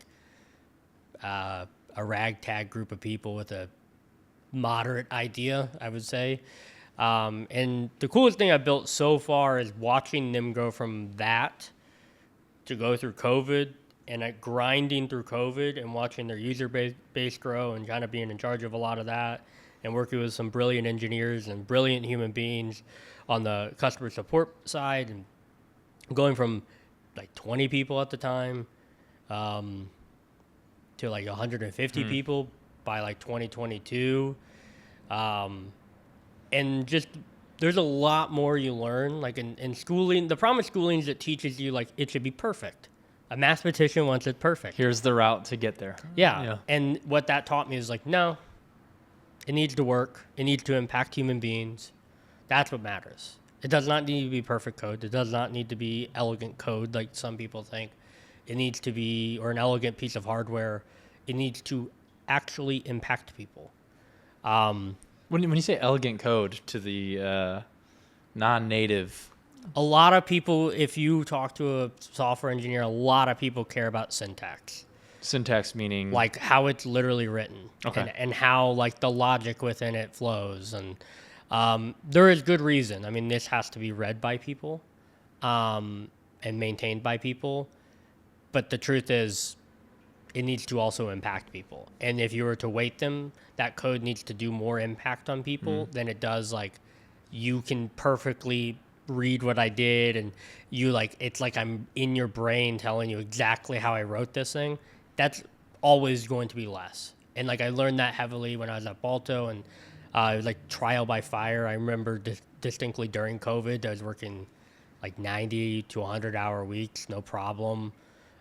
a ragtag group of people with a moderate idea, I would say. And the coolest thing I built so far is watching them go from that to go through COVID and grinding through COVID and watching their user base grow and kind of being in charge of a lot of that and working with some brilliant engineers and brilliant human beings on the customer support side and going from like 20 people at the time to like 150 people by like 2022. And just there's a lot more you learn. Like in schooling, the problem with schooling is it teaches you like it should be perfect. A mathematician wants it perfect. Here's the route to get there. Yeah. And what that taught me is like, no, it needs to work. It needs to impact human beings. That's what matters. It does not need to be perfect code. It does not need to be elegant code like some people think. It needs to be, or an elegant piece of hardware. It needs to actually impact people. When you say elegant code to the non-native, a lot of people, if you talk to a software engineer, a lot of people care about syntax. Syntax meaning? Like how it's literally written. Okay. And how like the logic within it flows. And there is good reason. I mean, this has to be read by people and maintained by people. But the truth is, it needs to also impact people. And if you were to weight them, that code needs to do more impact on people than it does. Like you can perfectly read what I did and you like, it's like I'm in your brain telling you exactly how I wrote this thing. That's always going to be less. And like I learned that heavily when I was at Balto, and it was like trial by fire. I remember distinctly during COVID, I was working like 90 to 100 hour weeks, no problem.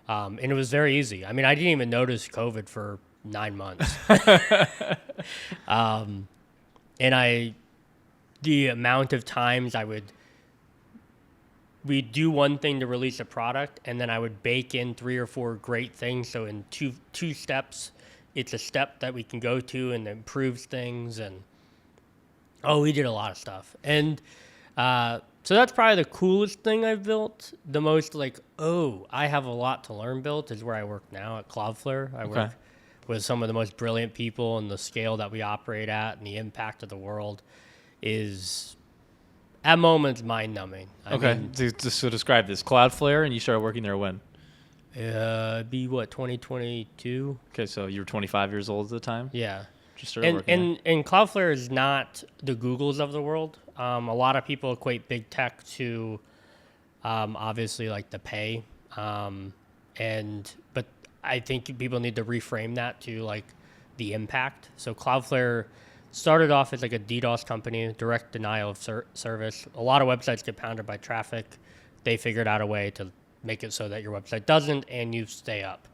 And it was very easy. I mean, I didn't even notice COVID for 9 months. And the amount of times we'd do one thing to release a product, and then I would bake in 3 or 4 great things. So in two steps, it's a step that we can go to and improves things. And we did a lot of stuff. And so that's probably the coolest thing I've built. The most like, I have a lot to learn built is where I work now at Cloudflare. I work with some of the most brilliant people, and the scale that we operate at and the impact of the world is at moments mind-numbing. I mean, so describe this. Cloudflare, and you started working there when? It'd be what, 2022? Okay, so you were 25 years old at the time? Yeah. Just started working and Cloudflare is not the Googles of the world. A lot of people equate big tech to obviously like the pay. But I think people need to reframe that to like the impact. So Cloudflare started off as like a DDoS company, direct denial of service. A lot of websites get pounded by traffic. They figured out a way to make it so that your website doesn't and you stay up.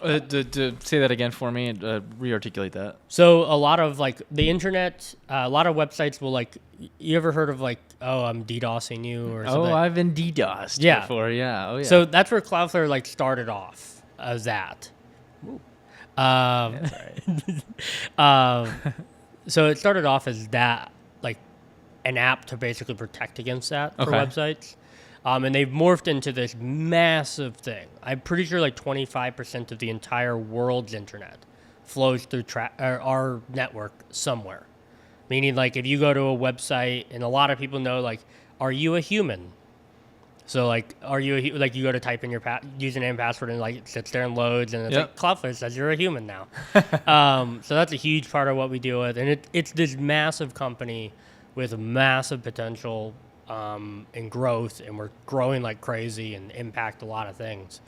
To say that again for me, re-articulate that. So a lot of like the internet, a lot of websites will like, you ever heard of like, I'm DDoSing you or something? Oh, I've been DDoSed before, yeah. Oh, yeah. So that's where Cloudflare like started off as that. So it started off as that, like an app to basically protect against that for websites. And they've morphed into this massive thing. I'm pretty sure like 25% of the entire world's internet flows through our network somewhere. Meaning like if you go to a website, and a lot of people know like, are you a human? So like, are you like you go to type in your username and password and like it sits there and loads and it's Yep. like Cloudflare says you're a human now. So that's a huge part of what we deal with, and it's this massive company with massive potential and growth, and we're growing like crazy and impact a lot of things.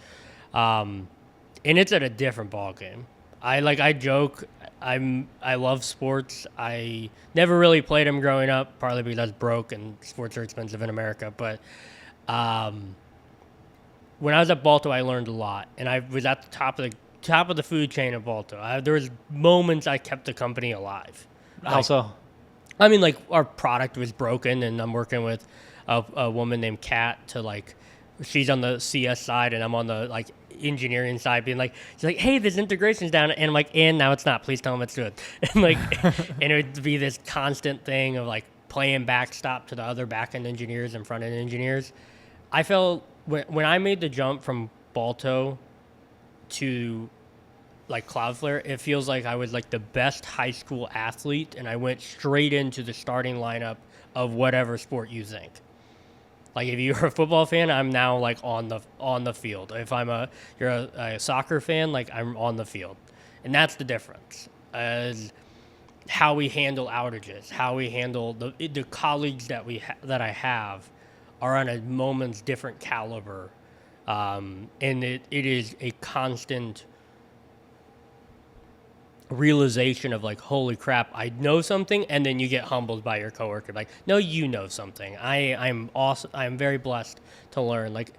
And it's at a different ball game. I joke. I love sports. I never really played them growing up, partly because I was broke and sports are expensive in America. But when I was at Balto, I learned a lot, and I was at the top of the food chain at Balto. There was moments I kept the company alive. How so? I mean, like our product was broken, and I'm working with a woman named Kat to like, she's on the CS side, and I'm on the like engineering side, being like, she's like, hey, this integration's down, and I'm like, and now it's not. Please tell them it's good. And like, and it would be this constant thing of like playing backstop to the other back-end engineers and front-end engineers. I felt when I made the jump from Balto to like Cloudflare, it feels like I was like the best high school athlete, and I went straight into the starting lineup of whatever sport you think. Like if you're a football fan, I'm now like on the field. If you're a soccer fan, like I'm on the field, and that's the difference. As how we handle outages, how we handle the colleagues that I have are on a moment's different caliber, and it is a constant realization of like, holy crap, I know something, and then you get humbled by your coworker, like, no, you know something. I'm awesome. I'm very blessed to learn. Like,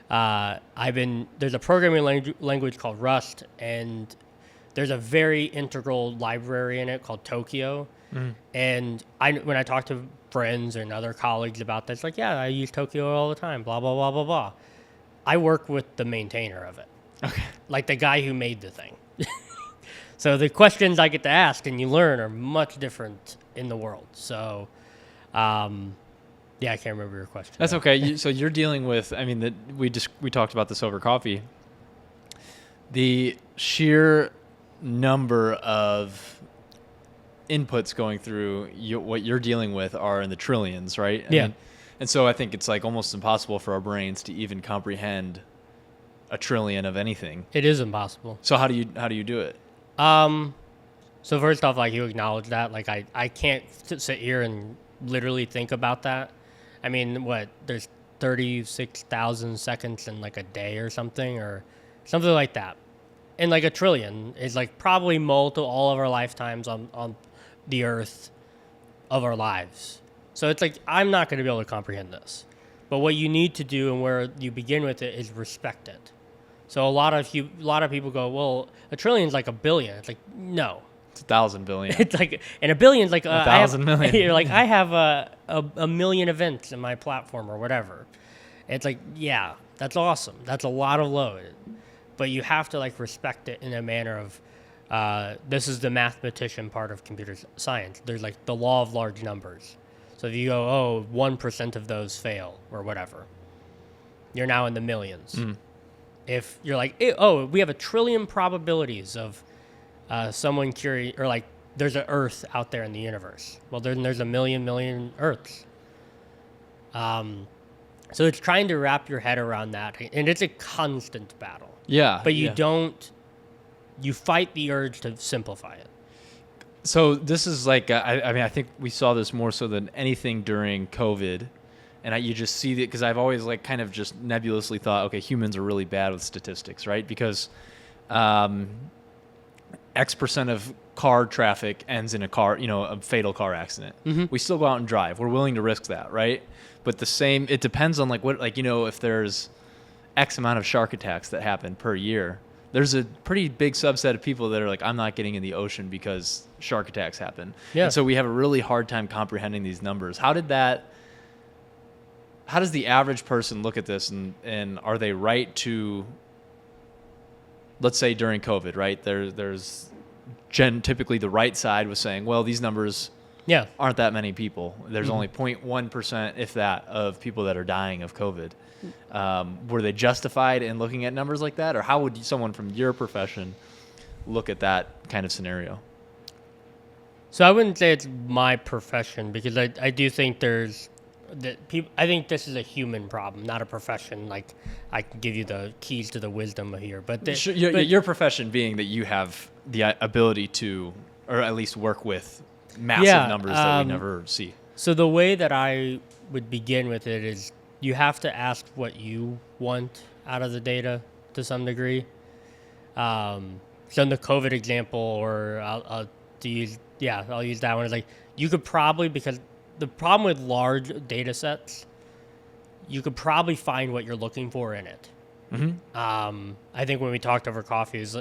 there's a programming language called Rust, and there's a very integral library in it called Tokyo. And when I talk to friends and other colleagues about this, like, yeah, I use Tokyo all the time, blah, blah, blah, blah, blah. I work with the maintainer of it. Okay. Like the guy who made the thing. So the questions I get to ask and you learn are much different in the world. So, yeah, I can't remember your question. That's okay. So you're dealing with, I mean, we talked about this over coffee. The sheer number of inputs going through what you're dealing with are in the trillions, right? I mean, and so I think it's like almost impossible for our brains to even comprehend a trillion of anything. It is impossible. So how do you do it? So first off, like you acknowledge that, like I can't sit here and literally think about that. I mean, there's 36,000 seconds in like a day or something like that. And like a trillion is like probably all of our lifetimes on the earth of our lives. So it's like, I'm not going to be able to comprehend this. But what you need to do and where you begin with it is respect it. So a lot of people go, well, a trillion is like a billion. It's like, no. It's 1,000 billion. It's like, and a billion is like 1,000 million. You're like, I have a million events in my platform or whatever. It's like, yeah, that's awesome. That's a lot of load. But you have to like respect it in a manner of, this is the mathematician part of computer science. There's like the law of large numbers. So if you go, 1% of those fail or whatever, you're now in the millions. If you're like, we have 1 trillion probabilities of someone curing, or like there's an Earth out there in the universe. Well, then there's a million Earths. So it's trying to wrap your head around that, and it's a constant battle. Yeah. But you fight the urge to simplify it. So this is like, I mean, I think we saw this more so than anything during COVID. And you just see that, because I've always like kind of just nebulously thought, okay, humans are really bad with statistics, right? Because X% of car traffic ends in a fatal car accident. We still go out and drive. We're willing to risk that, right? But it depends on if there's X amount of shark attacks that happen per year, there's a pretty big subset of people that are like, I'm not getting in the ocean because shark attacks happen. Yeah. And so we have a really hard time comprehending these numbers. How does the average person look at this, and are they right to, let's say during COVID, right? There's typically the right side was saying, well, these numbers aren't that many people. There's only 0.1%, if that, of people that are dying of COVID. Were they justified in looking at numbers like that? Or how would someone from your profession look at that kind of scenario? So I wouldn't say it's my profession, because I do think there's that people. I think this is a human problem, not a profession. Like I can give you the keys to the wisdom here, but Your profession being that you have the ability to, or at least work with massive numbers that we never see. So the way that I would begin with it is you have to ask what you want out of the data to some degree. So in the COVID example, or I'll use that one. It's like you could probably, because the problem with large data sets, you could probably find what you're looking for in it. Mm-hmm. I think when we talked over coffee is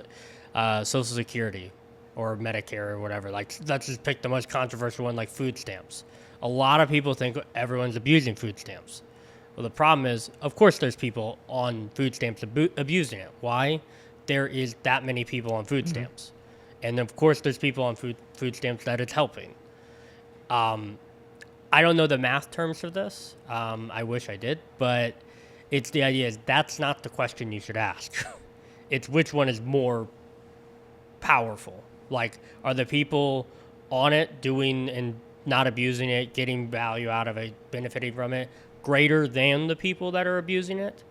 Social Security or Medicare or whatever. Like, let's just pick the most controversial one, like food stamps. A lot of people think everyone's abusing food stamps. Well, the problem is, of course, there's people on food stamps abusing it. Why? There is that many people on food stamps. And of course, there's people on food stamps that it's helping. I don't know the math terms for this. I wish I did, but it's the idea is that's not the question you should ask. It's which one is more powerful. Like, are the people on it doing and not abusing it, getting value out of it, benefiting from it, greater than the people that are abusing it?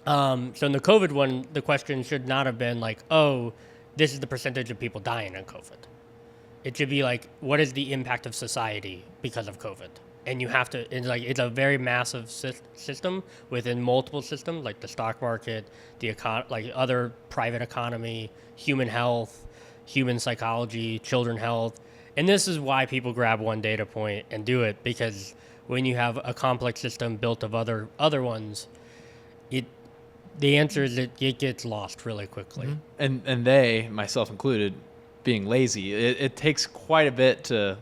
So in the COVID one, the question should not have been like, oh, this is the percentage of people dying in COVID. It should be like, what is the impact of society because of COVID? And you have to, it's a very massive system within multiple systems, like the stock market, like other private economy, human health, human psychology, children health. And this is why people grab one data point and do it, because when you have a complex system built of other ones, the answer is that it gets lost really quickly. Mm-hmm. And they, myself included, being lazy, it takes quite a bit to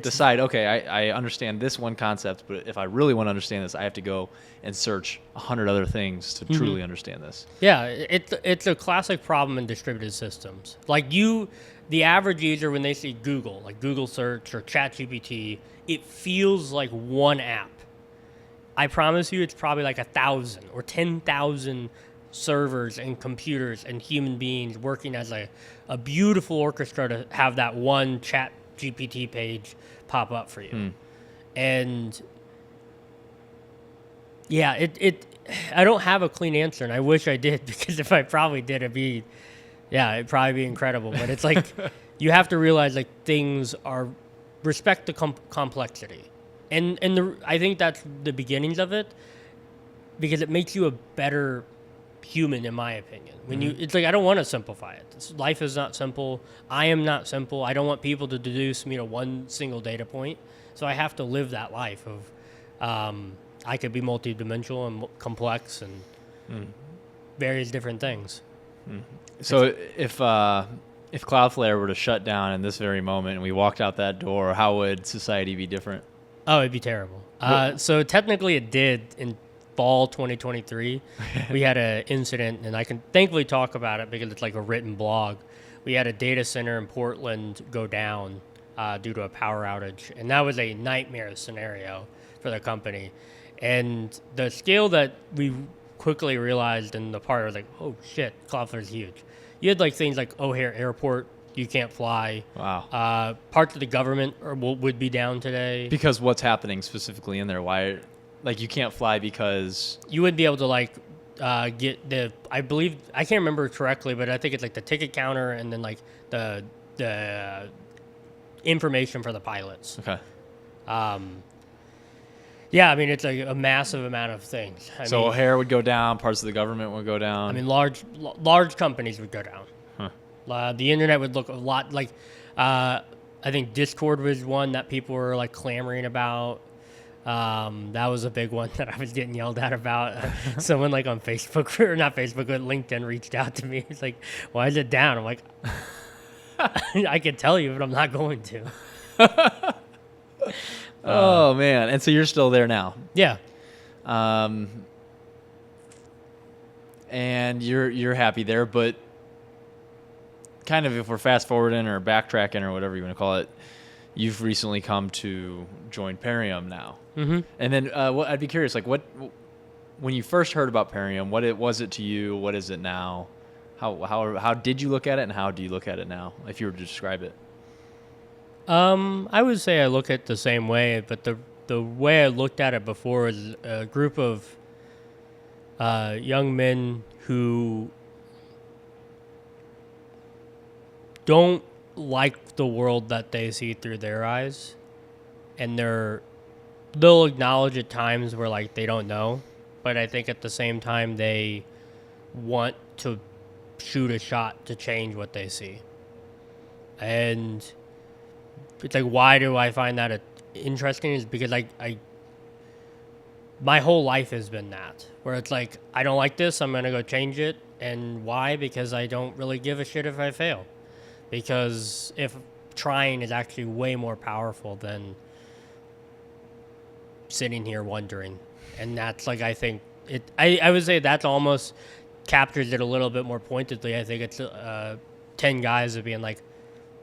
decide, okay, I understand this one concept, but if I really want to understand this, I have to go and search 100 other things to truly understand this. Yeah, it's a classic problem in distributed systems. Like the average user, when they see Google, like Google search or ChatGPT, it feels like one app. I promise you it's probably like 1,000 or 10,000 servers and computers and human beings working as a beautiful orchestra to have that one ChatGPT page pop up for you. And yeah, I don't have a clean answer, and I wish I did, because if I probably did, it'd probably be incredible. But it's like, you have to realize, like, things are, respect the complexity. And I think that's the beginnings of it, because it makes you a better human, in my opinion. When it's like, I don't want to simplify it. Life is not simple. I am not simple. I don't want people to deduce me to one single data point. So I have to live that life of, I could be multidimensional and complex and various different things. So if Cloudflare were to shut down in this very moment and we walked out that door, how would society be different? Oh, it'd be terrible. So technically it did in fall 2023. We had an incident, and I can thankfully talk about it because it's like a written blog. We had a data center in Portland go down due to a power outage, and that was a nightmare scenario for the company. And the scale that we quickly realized in the part was like, oh shit, Cloudflare is huge. You had like things like O'Hare Airport, you can't fly. Wow. Parts of the government would be down today. Because what's happening specifically in there? Why, like, you can't fly because you wouldn't be able to like get I believe, I can't remember correctly, but I think it's like the ticket counter and then like the information for the pilots. Okay. Yeah, I mean, it's a massive amount of things. So O'Hare would go down, parts of the government would go down. I mean, large companies would go down. The internet would look a lot like, I think Discord was one that people were like clamoring about. That was a big one that I was getting yelled at about. Someone like on Facebook, or not Facebook, but LinkedIn reached out to me. It's like, why is it down? I'm like, I could tell you, but I'm not going to. Oh man! And so you're still there now. Yeah. And you're happy there, but kind of if we're fast forwarding or backtracking or whatever you want to call it, you've recently come to join Perium now. Mm-hmm. And then I'd be curious, like, when you first heard about Perium, was it to you? What is it now? How did you look at it, and how do you look at it now, if you were to describe it? I would say I look at it the same way, but the way I looked at it before is a group of young men who don't like the world that they see through their eyes, and they'll acknowledge at times where like they don't know, but I think at the same time they want to shoot a shot to change what they see. And it's like, why do I find that interesting? Is because I my whole life has been that, where it's like, I don't like this, I'm going to go change it. And why? Because I don't really give a shit if I fail. Because if trying is actually way more powerful than sitting here wondering. And that's like, I think I would say that's almost captures it a little bit more pointedly. I think it's 10 guys of being like,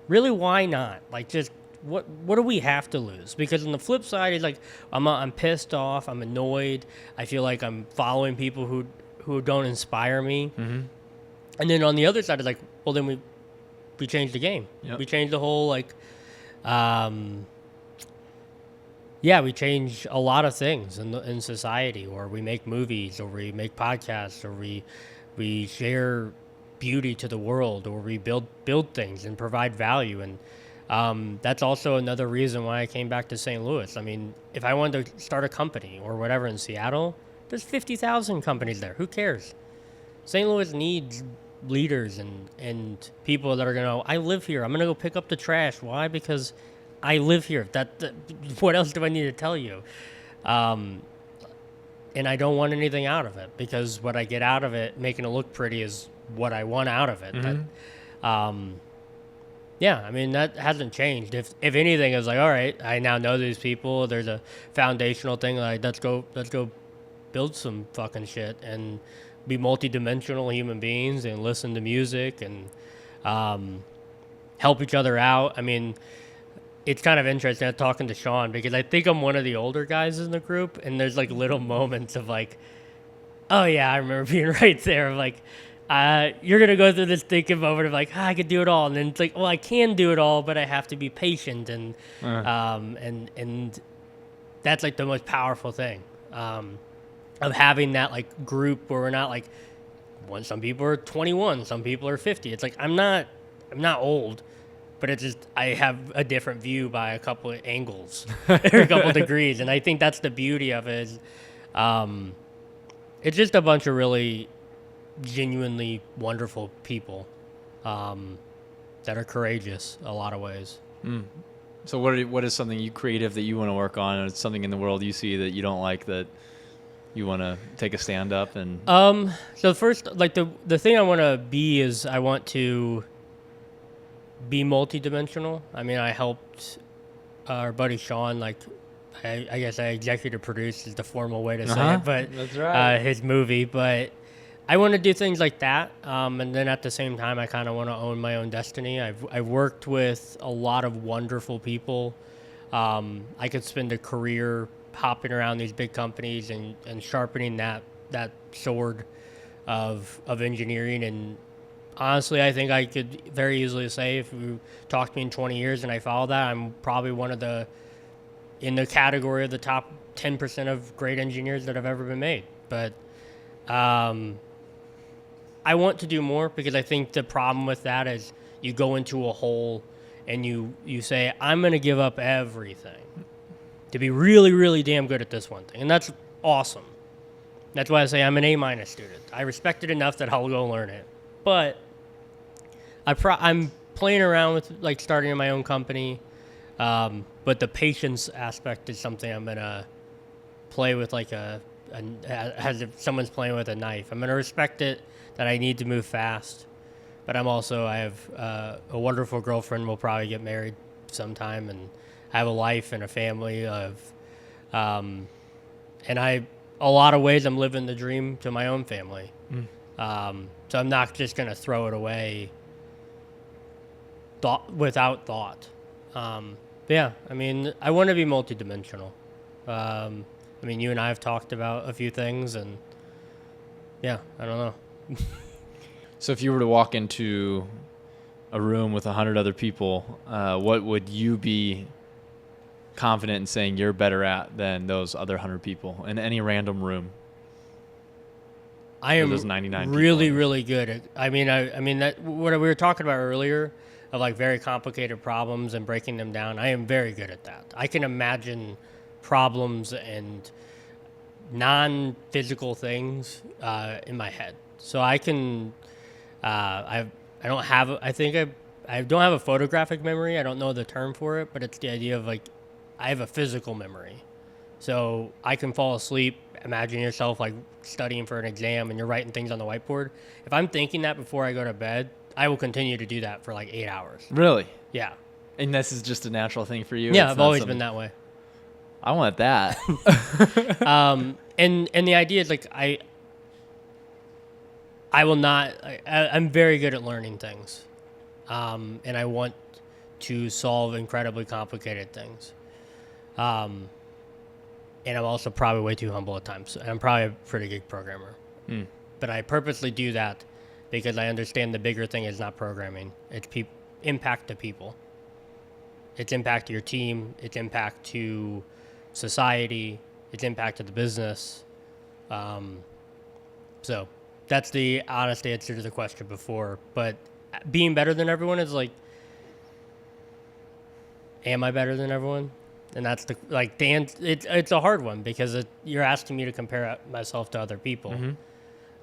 really, why not? Like, just what do we have to lose? Because on the flip side is like, I'm pissed off, I'm annoyed, I feel like I'm following people who don't inspire me. Mm-hmm. And then on the other side is like, well, then we changed the game. Yep. We changed the whole like, we change a lot of things in society, or we make movies, or we make podcasts, or we share beauty to the world, or we build things and provide value. And that's also another reason why I came back to St. Louis. I mean, if I wanted to start a company or whatever in Seattle, there's 50,000 companies there. Who cares? St. Louis needs leaders and people that are going to, I live here, I'm going to go pick up the trash. Why? Because I live here. What else do I need to tell you? And I don't want anything out of it, because what I get out of it, making it look pretty, is what I want out of it. Mm-hmm. I mean, that hasn't changed. If anything, it's like, all right, I now know these people. There's a foundational thing. Like, let's go build some fucking shit and be multidimensional human beings and listen to music and help each other out. I mean, it's kind of interesting. I'm talking to Sean because I think I'm one of the older guys in the group, and there's like little moments of like, oh yeah, I remember being right there. Of like, you're gonna go through this thinking moment of like, I could do it all, and then it's like, well, I can do it all, but I have to be patient, and that's like the most powerful thing of having that like group where we're not like, some people are 21, some people are 50. It's like I'm not old. But it's just, I have a different view by a couple of angles or a couple of degrees. And I think that's the beauty of it. Is, it's just a bunch of really genuinely wonderful people that are courageous a lot of ways. Mm. So what is something creative that you want to work on, or something in the world you see that you don't like that you want to take a stand up and? So first, like the thing I want to be is I want to be multidimensional. I mean, I helped our buddy Sean, like, I guess I executive produced is the formal way to say it, but that's right. His movie. But I want to do things like that, and then at the same time, I kind of want to own my own destiny. I've worked with a lot of wonderful people. I could spend a career hopping around these big companies and sharpening that sword of engineering. And honestly, I think I could very easily say, if you talk to me in 20 years and I follow that, I'm probably in the category of the top 10% of great engineers that have ever been made. But I want to do more, because I think the problem with that is you go into a hole and you say, I'm going to give up everything to be really, really damn good at this one thing. And that's awesome. That's why I say I'm an A- student. I respect it enough that I'll go learn it. But I'm playing around with like starting my own company, but the patience aspect is something I'm gonna play with, like as if someone's playing with a knife. I'm gonna respect it that I need to move fast, but I have a wonderful girlfriend. We'll probably get married sometime, and I have a life and a family and a lot of ways I'm living the dream to my own family. So I'm not just going to throw it away without thought. I mean, I want to be multidimensional. I mean, you and I have talked about a few things, and I don't know. So if you were to walk into a room with 100 other people, what would you be confident in saying you're better at than those other 100 people in any random room? I am those 99 really, people. really good at. I mean, that what we were talking about earlier, of like very complicated problems and breaking them down. I am very good at that. I can imagine problems and non-physical things in my head, so I can. I don't have. I think I don't have a photographic memory. I don't know the term for it, but it's the idea of like I have a physical memory. So I can fall asleep. Imagine yourself like studying for an exam and you're writing things on the whiteboard. If I'm thinking that before I go to bed, I will continue to do that for like 8 hours. Really? Yeah. And this is just a natural thing for you? Yeah, I've always been that way. I want that. And the idea is like I will not. I'm very good at learning things, and I want to solve incredibly complicated things. And I'm also probably way too humble at times. I'm probably a pretty good programmer. But I purposely do that because I understand the bigger thing is not programming. It's impact to people. It's impact to your team. It's impact to society. It's impact to the business. So that's the honest answer to the question before. But being better than everyone is like, am I better than everyone? And that's it's a hard one because you're asking me to compare myself to other people. Mm-hmm.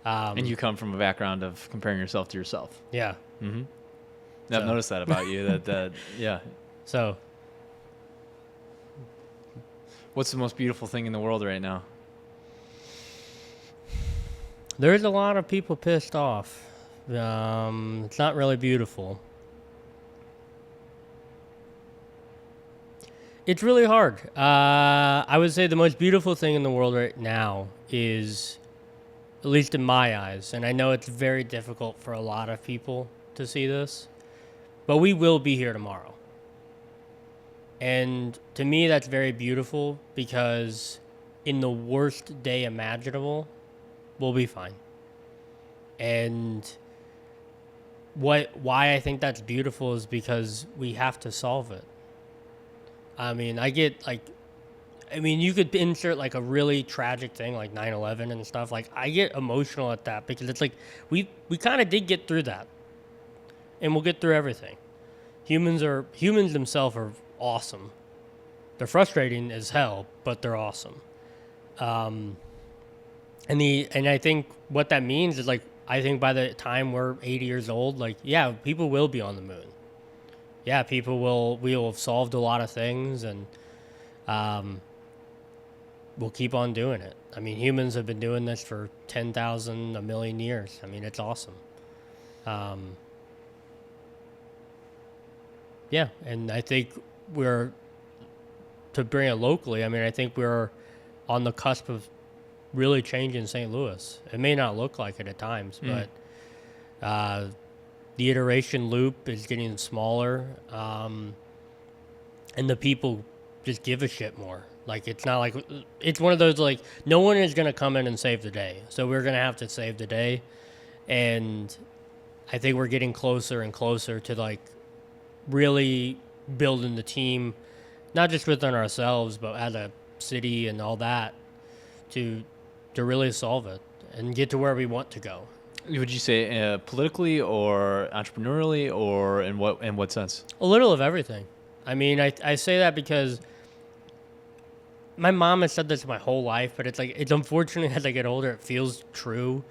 And you come from a background of comparing yourself to yourself. Yeah. Mm-hmm. I've noticed that about you. Yeah. So. What's the most beautiful thing in the world right now? There's a lot of people pissed off. It's not really beautiful. It's really hard. I would say the most beautiful thing in the world right now is, at least in my eyes, and I know it's very difficult for a lot of people to see this, but we will be here tomorrow. And to me, that's very beautiful because in the worst day imaginable, we'll be fine. And why I think that's beautiful is because we have to solve it. I mean, you could insert like a really tragic thing like 9/11 and stuff. Like, I get emotional at that because it's like we kind of did get through that, and we'll get through everything. Humans themselves are awesome. They're frustrating as hell, but they're awesome. And I think what that means is like I think by the time we're 80 years old, like yeah, people will be on the moon. Yeah, we will have solved a lot of things, and we'll keep on doing it. I mean, humans have been doing this for 10,000, a million years. I mean, it's awesome. Yeah, and I think to bring it locally, I mean, I think we're on the cusp of really changing St. Louis. It may not look like it at times, but the iteration loop is getting smaller, and the people just give a shit more. Like, it's not like it's one of those like no one is going to come in and save the day, so we're going to have to save the day. And I think we're getting closer and closer to like really building the team, not just within ourselves, but as a city and all that, to really solve it and get to where we want to go. Would you say politically or entrepreneurially, or in what sense? A little of everything. I mean, I say that because my mom has said this my whole life, but it's unfortunate as I get older, it feels true.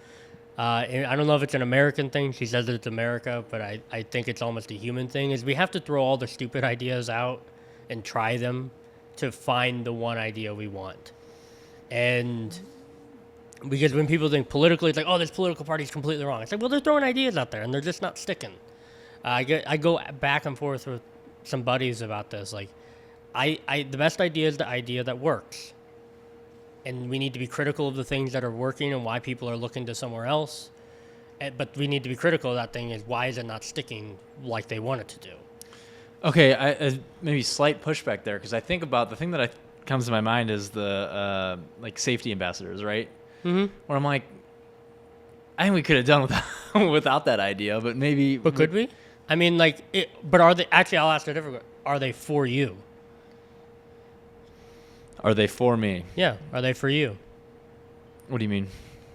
And I don't know if it's an American thing. She says that it's America, but I think it's almost a human thing, is we have to throw all the stupid ideas out and try them to find the one idea we want. And because when people think politically, it's like, oh, this political party is completely wrong. It's like, well, they're throwing ideas out there, and they're just not sticking. I go back and forth with some buddies about this. Like, the best idea is the idea that works. And we need to be critical of the things that are working and why people are looking to somewhere else. But we need to be critical of that thing is why is it not sticking like they want it to do? Okay, maybe slight pushback there, because I think about the thing that comes to my mind is the like safety ambassadors, right? Mm-hmm. Where I'm like, I think we could have done without that idea, but maybe. But could we? I mean, like, but are they? Actually, I'll ask a different. Are they for you? Are they for me? Yeah. Are they for you? What do you mean?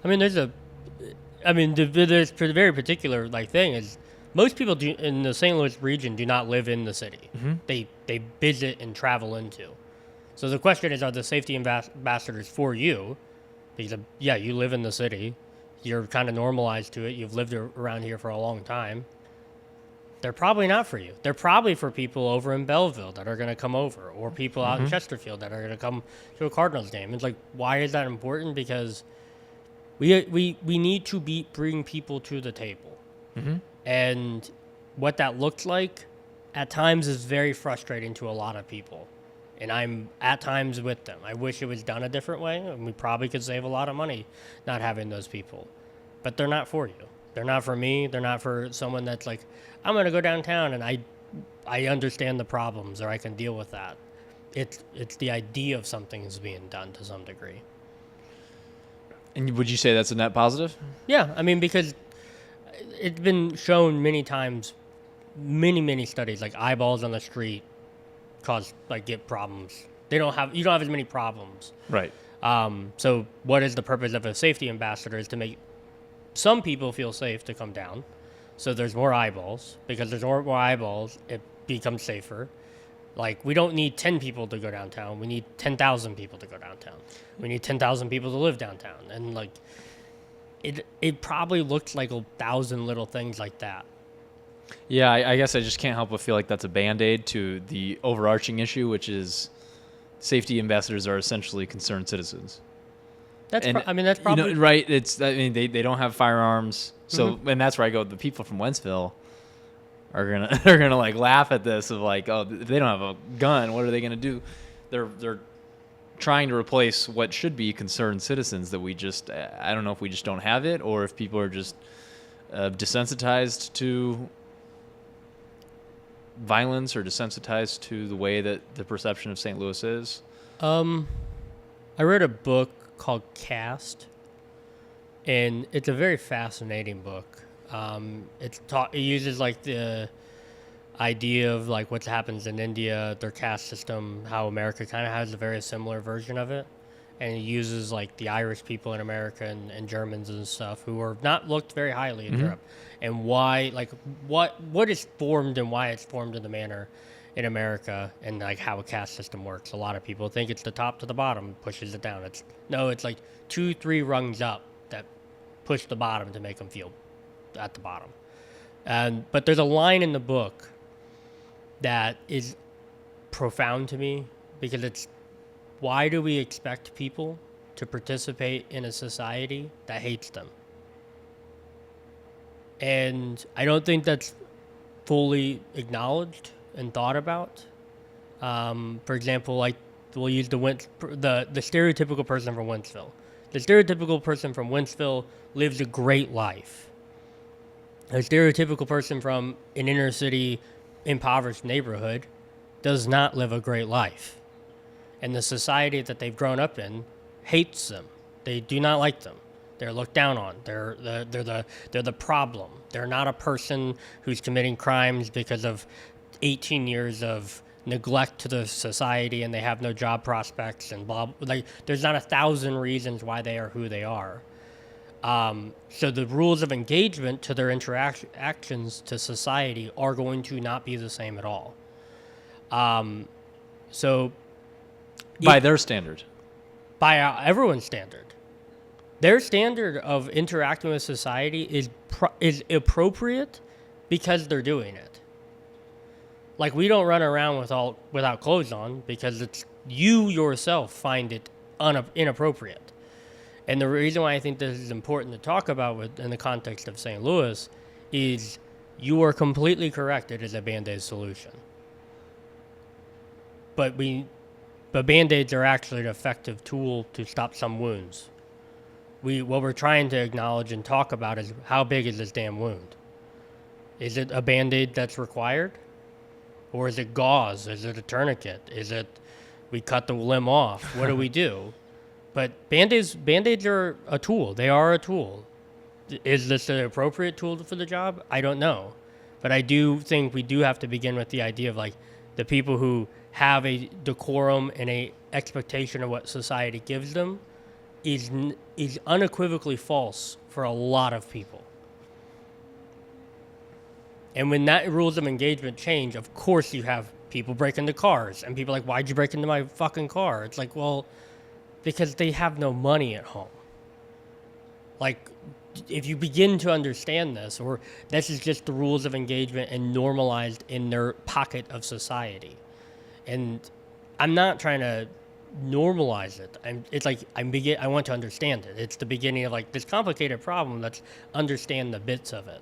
I mean, there's a very particular thing is most people in the St. Louis region do not live in the city. Mm-hmm. They visit and travel into. So the question is, are the safety ambassadors for you? Because you live in the city, you're kind of normalized to it. You've lived around here for a long time. They're probably not for you. They're probably for people over in Belleville that are going to come over, or people out in Chesterfield that are going to come to a Cardinals game. It's like, why is that important? Because we need to bring people to the table. Mm-hmm. And what that looks like at times is very frustrating to a lot of people. And I'm at times with them. I wish it was done a different way, and we probably could save a lot of money not having those people. But they're not for you. They're not for me. They're not for someone that's like, I'm going to go downtown and I understand the problems, or I can deal with that. It's the idea of something is being done to some degree. And would you say that's a net positive? Yeah, I mean, because it's been shown many times, many studies, like eyeballs on the street get problems. You don't have as many problems. Right. So what is the purpose of a safety ambassador is to make some people feel safe to come down. So there's more eyeballs. Because there's more eyeballs, it becomes safer. Like, we don't need 10 people to go downtown. We need 10,000 people to go downtown. We need 10,000 people to live downtown. And it probably looks like 1,000 little things like that. Yeah, I guess I just can't help but feel like that's a Band-Aid to the overarching issue, which is safety ambassadors are essentially concerned citizens. That's probably... right. They don't have firearms. So, and that's where I go, the people from Wentzville are gonna laugh at this of if they don't have a gun, what are they gonna do? They're trying to replace what should be concerned citizens that I don't know if we just don't have it, or if people are just desensitized to violence or desensitized to the way that the perception of St. Louis is. I read a book called Cast, and it's a very fascinating book. It uses the idea of what happens in India, their caste system, how America kind of has a very similar version of it, and it uses the Irish people in America and Germans and stuff who are not looked very highly in Europe, and why what is formed and why it's formed in the manner in America, and how a caste system works. A lot of people think it's the top to the bottom pushes it down. It's 2-3 rungs up that push the bottom to make them feel at the bottom. But there's a line in the book that is profound to me, because it's, why do we expect people to participate in a society that hates them? And I don't think that's fully acknowledged and thought about. For example, we'll use the stereotypical person from Wentzville. The stereotypical person from Wentzville lives a great life. A stereotypical person from an inner city impoverished neighborhood does not live a great life. And the society that they've grown up in hates them. They do not like them. They're looked down on. They're the problem. They're not a person who's committing crimes because of 18 years of neglect to the society and they have no job prospects and blah. There's not 1,000 reasons why they are who they are. So the rules of engagement to their interactions to society are going to not be the same at all. So by their standard, by everyone's standard, their standard of interacting with society is appropriate because they're doing it. We don't run around without clothes on because you yourself find it inappropriate. And the reason why I think this is important to talk about in the context of St. Louis is you are completely correct. It is a Band-Aid solution. But Band-Aids are actually an effective tool to stop some wounds. What we're trying to acknowledge and talk about is, how big is this damn wound? Is it a Band-Aid that's required? Or is it gauze? Is it a tourniquet? Is it we cut the limb off? What do we do? But Band-Aids are a tool. They are a tool. Is this an appropriate tool for the job? I don't know. But I do think we do have to begin with the idea of the people who have a decorum and a expectation of what society gives them is unequivocally false for a lot of people. And when that rules of engagement change, of course you have people break into cars and people are like, why'd you break into my fucking car? It's like, well, because they have no money at home. Like, if you begin to understand this, or this is just the rules of engagement and normalized in their pocket of society. And I'm not trying to normalize it. I want to understand it. It's the beginning of like this complicated problem. Let's understand the bits of it.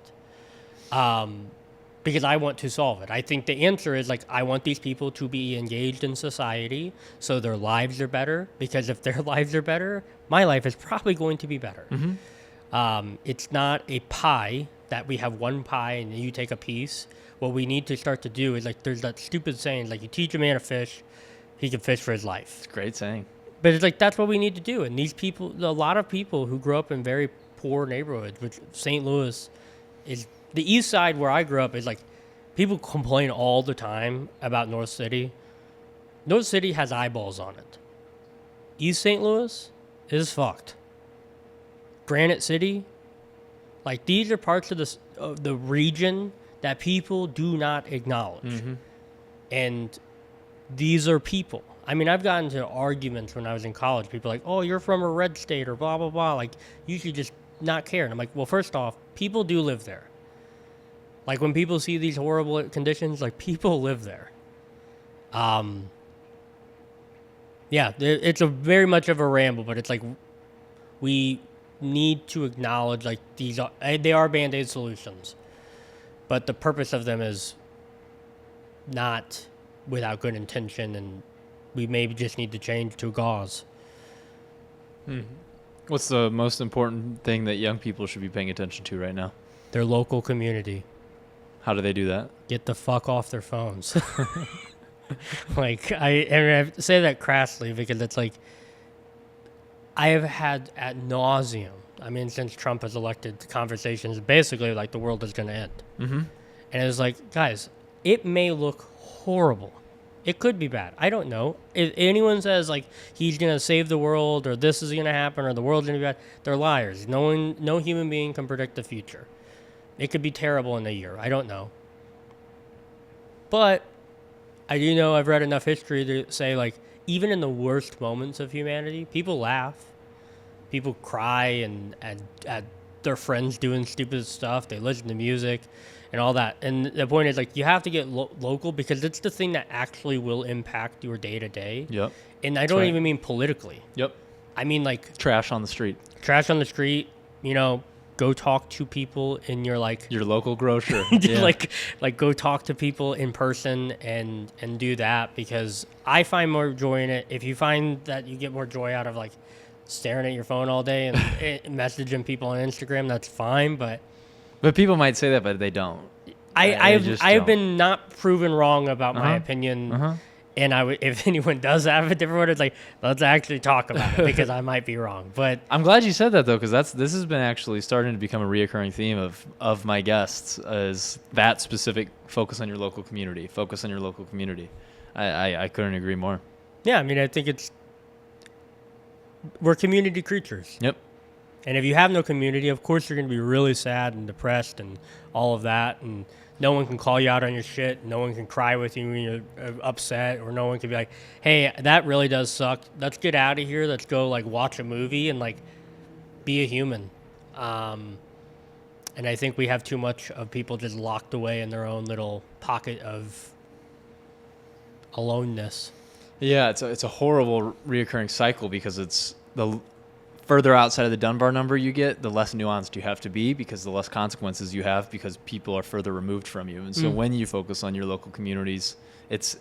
Because I want to solve it. I think the answer is like, I want these people to be engaged in society so their lives are better, because if their lives are better, my life is probably going to be better. Mm-hmm. It's not a pie that we have one pie and you take a piece. What we need to start to do is like, there's that stupid saying, like you teach a man to fish, he can fish for his life. It's a great saying. But it's like, that's what we need to do. And these people, a lot of people who grow up in very poor neighborhoods, which St. Louis is, the east side where I grew up is like, people complain all the time about North City. North City has eyeballs on it. East St. Louis is fucked. Granite City, like these are parts of the region that people do not acknowledge. Mm-hmm. And these are people. I mean, I've gotten into arguments when I was in college. People are like, oh, you're from a red state or blah, blah, blah. Like, you should just not care. And I'm like, well, first off, people do live there. Like, when people see these horrible conditions, like, people live there. Yeah, it's a very much of a ramble, but it's like we need to acknowledge, like, they are Band-Aid solutions. But the purpose of them is not without good intention, and we maybe just need to change to gauze. What's the most important thing that young people should be paying attention to right now? Their local community. How do they do that? Get the fuck off their phones. Like, I say that crassly because it's like, I have had ad nauseum, I mean, since Trump was elected, conversations basically like the world is going to end. Mm-hmm. And it was like, guys, it may look horrible. It could be bad. I don't know. If anyone says like he's going to save the world or this is going to happen or the world's going to be bad, they're liars. No human being can predict the future. It could be terrible in a year. I don't know. But I do know I've read enough history to say, like, even in the worst moments of humanity, people laugh. People cry and at their friends doing stupid stuff. They listen to music and all that. And the point is, like, you have to get local because it's the thing that actually will impact your day-to-day. Yep. And I don't even mean politically. Yep. I mean, like... Trash on the street. Trash on the street, you know... Go talk to people in your local grocer. Yeah. like go talk to people in person and do that, because I find more joy in it. If you find that you get more joy out of like staring at your phone all day and messaging people on Instagram, that's fine. But people might say that, but they don't. I've been not proven wrong about my opinion. And if anyone does have a different one, it's like, let's actually talk about it because I might be wrong. But I'm glad you said that though, because this has been actually starting to become a reoccurring theme of my guests, is that specific focus on your local community. Focus on your local community. I couldn't agree more. Yeah, I mean, I think we're community creatures. Yep. And if you have no community, of course you're going to be really sad and depressed and all of that, and no one can call you out on your shit. No one can cry with you when you're upset, or no one can be like, hey, that really does suck. Let's get out of here. Let's go like watch a movie and like be a human. And I think we have too much of people just locked away in their own little pocket of aloneness. Yeah, it's a horrible reoccurring cycle, because it's the further outside of the Dunbar number you get, the less nuanced you have to be, because the less consequences you have, because people are further removed from you. And so when you focus on your local communities, it's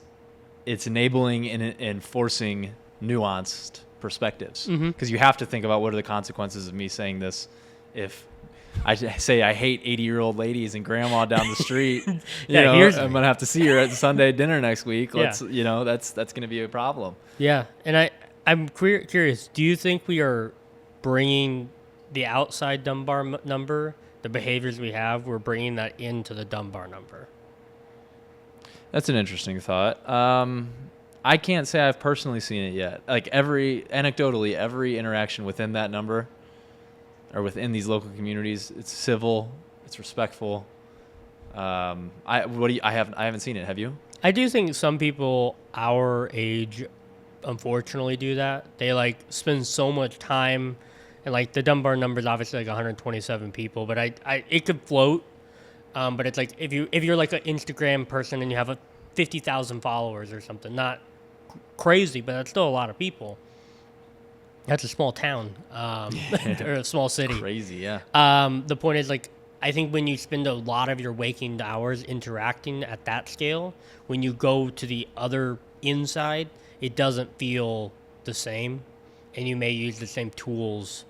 enabling and forcing nuanced perspectives, because you have to think about, what are the consequences of me saying this if I say I hate 80-year-old ladies and grandma down the street. I'm going to have to see her at Sunday dinner next week. That's going to be a problem. Yeah, and I'm curious, do you think we are bringing the outside Dunbar number, the behaviors we have, we're bringing that into the Dunbar number? That's an interesting thought. I can't say I've personally seen it yet. Like anecdotally, every interaction within that number or within these local communities, it's civil, it's respectful. I haven't seen it. Have you? I do think some people our age unfortunately do that. They like spend so much time, and like the Dunbar number is obviously like 127 people, but I it could float. But it's like if you're like an Instagram person and you have 50,000 followers or something, not crazy, but that's still a lot of people. That's a small town, or a small city. Crazy, yeah. The point is, like, I think when you spend a lot of your waking hours interacting at that scale, when you go to the other inside, it doesn't feel the same, and you may use the same tools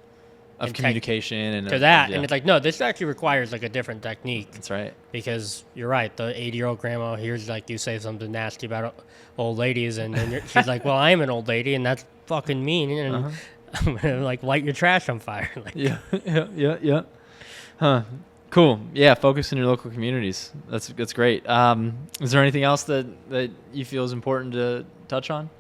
Of communication and to that. yeah. And it's like, no, this actually requires like a different technique. That's right. Because you're right, the 80-year-old grandma hears like you say something nasty about old ladies, and then she's like, well, I'm an old lady, and that's fucking mean, and I'm gonna like light your trash on fire. Like, Yeah. Huh. Cool. Yeah. Focus in your local communities. That's great. Is there anything else that you feel is important to touch on?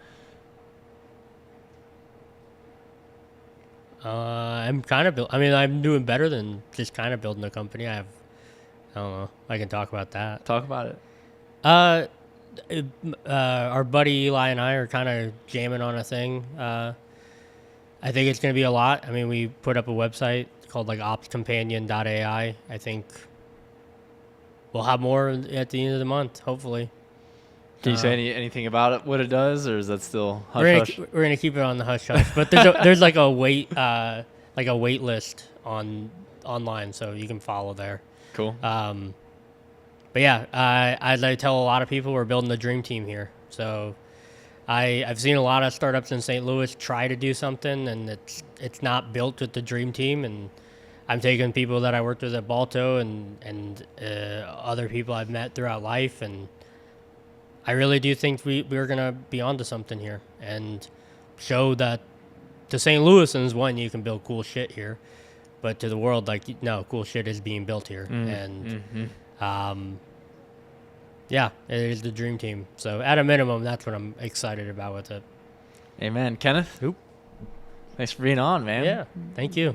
I'm kind of I'm doing better than just kind of building a company. I don't know. I can talk about that. Talk about it. Our buddy Eli and I are kind of jamming on a thing. I think it's going to be a lot. I mean, we put up a website called like opscompanion.ai. I think we'll have more at the end of the month, hopefully. Can you say anything about it, what it does, or is that still hush hush? We're gonna keep it on the hush hush, but there's like a wait list online, so you can follow there. Cool. But yeah, as I tell a lot of people, we're building the dream team here. So I've seen a lot of startups in St. Louis try to do something, and it's not built with the dream team. And I'm taking people that I worked with at Balto and other people I've met throughout life, and I really do think we're going to be onto something here and show that to St. Louisans, one, you can build cool shit here, but to the world, like, no, cool shit is being built here. Yeah, it is the dream team. So at a minimum, that's what I'm excited about with it. Amen. Kenneth? Oop. Thanks for being on, man. Yeah, thank you.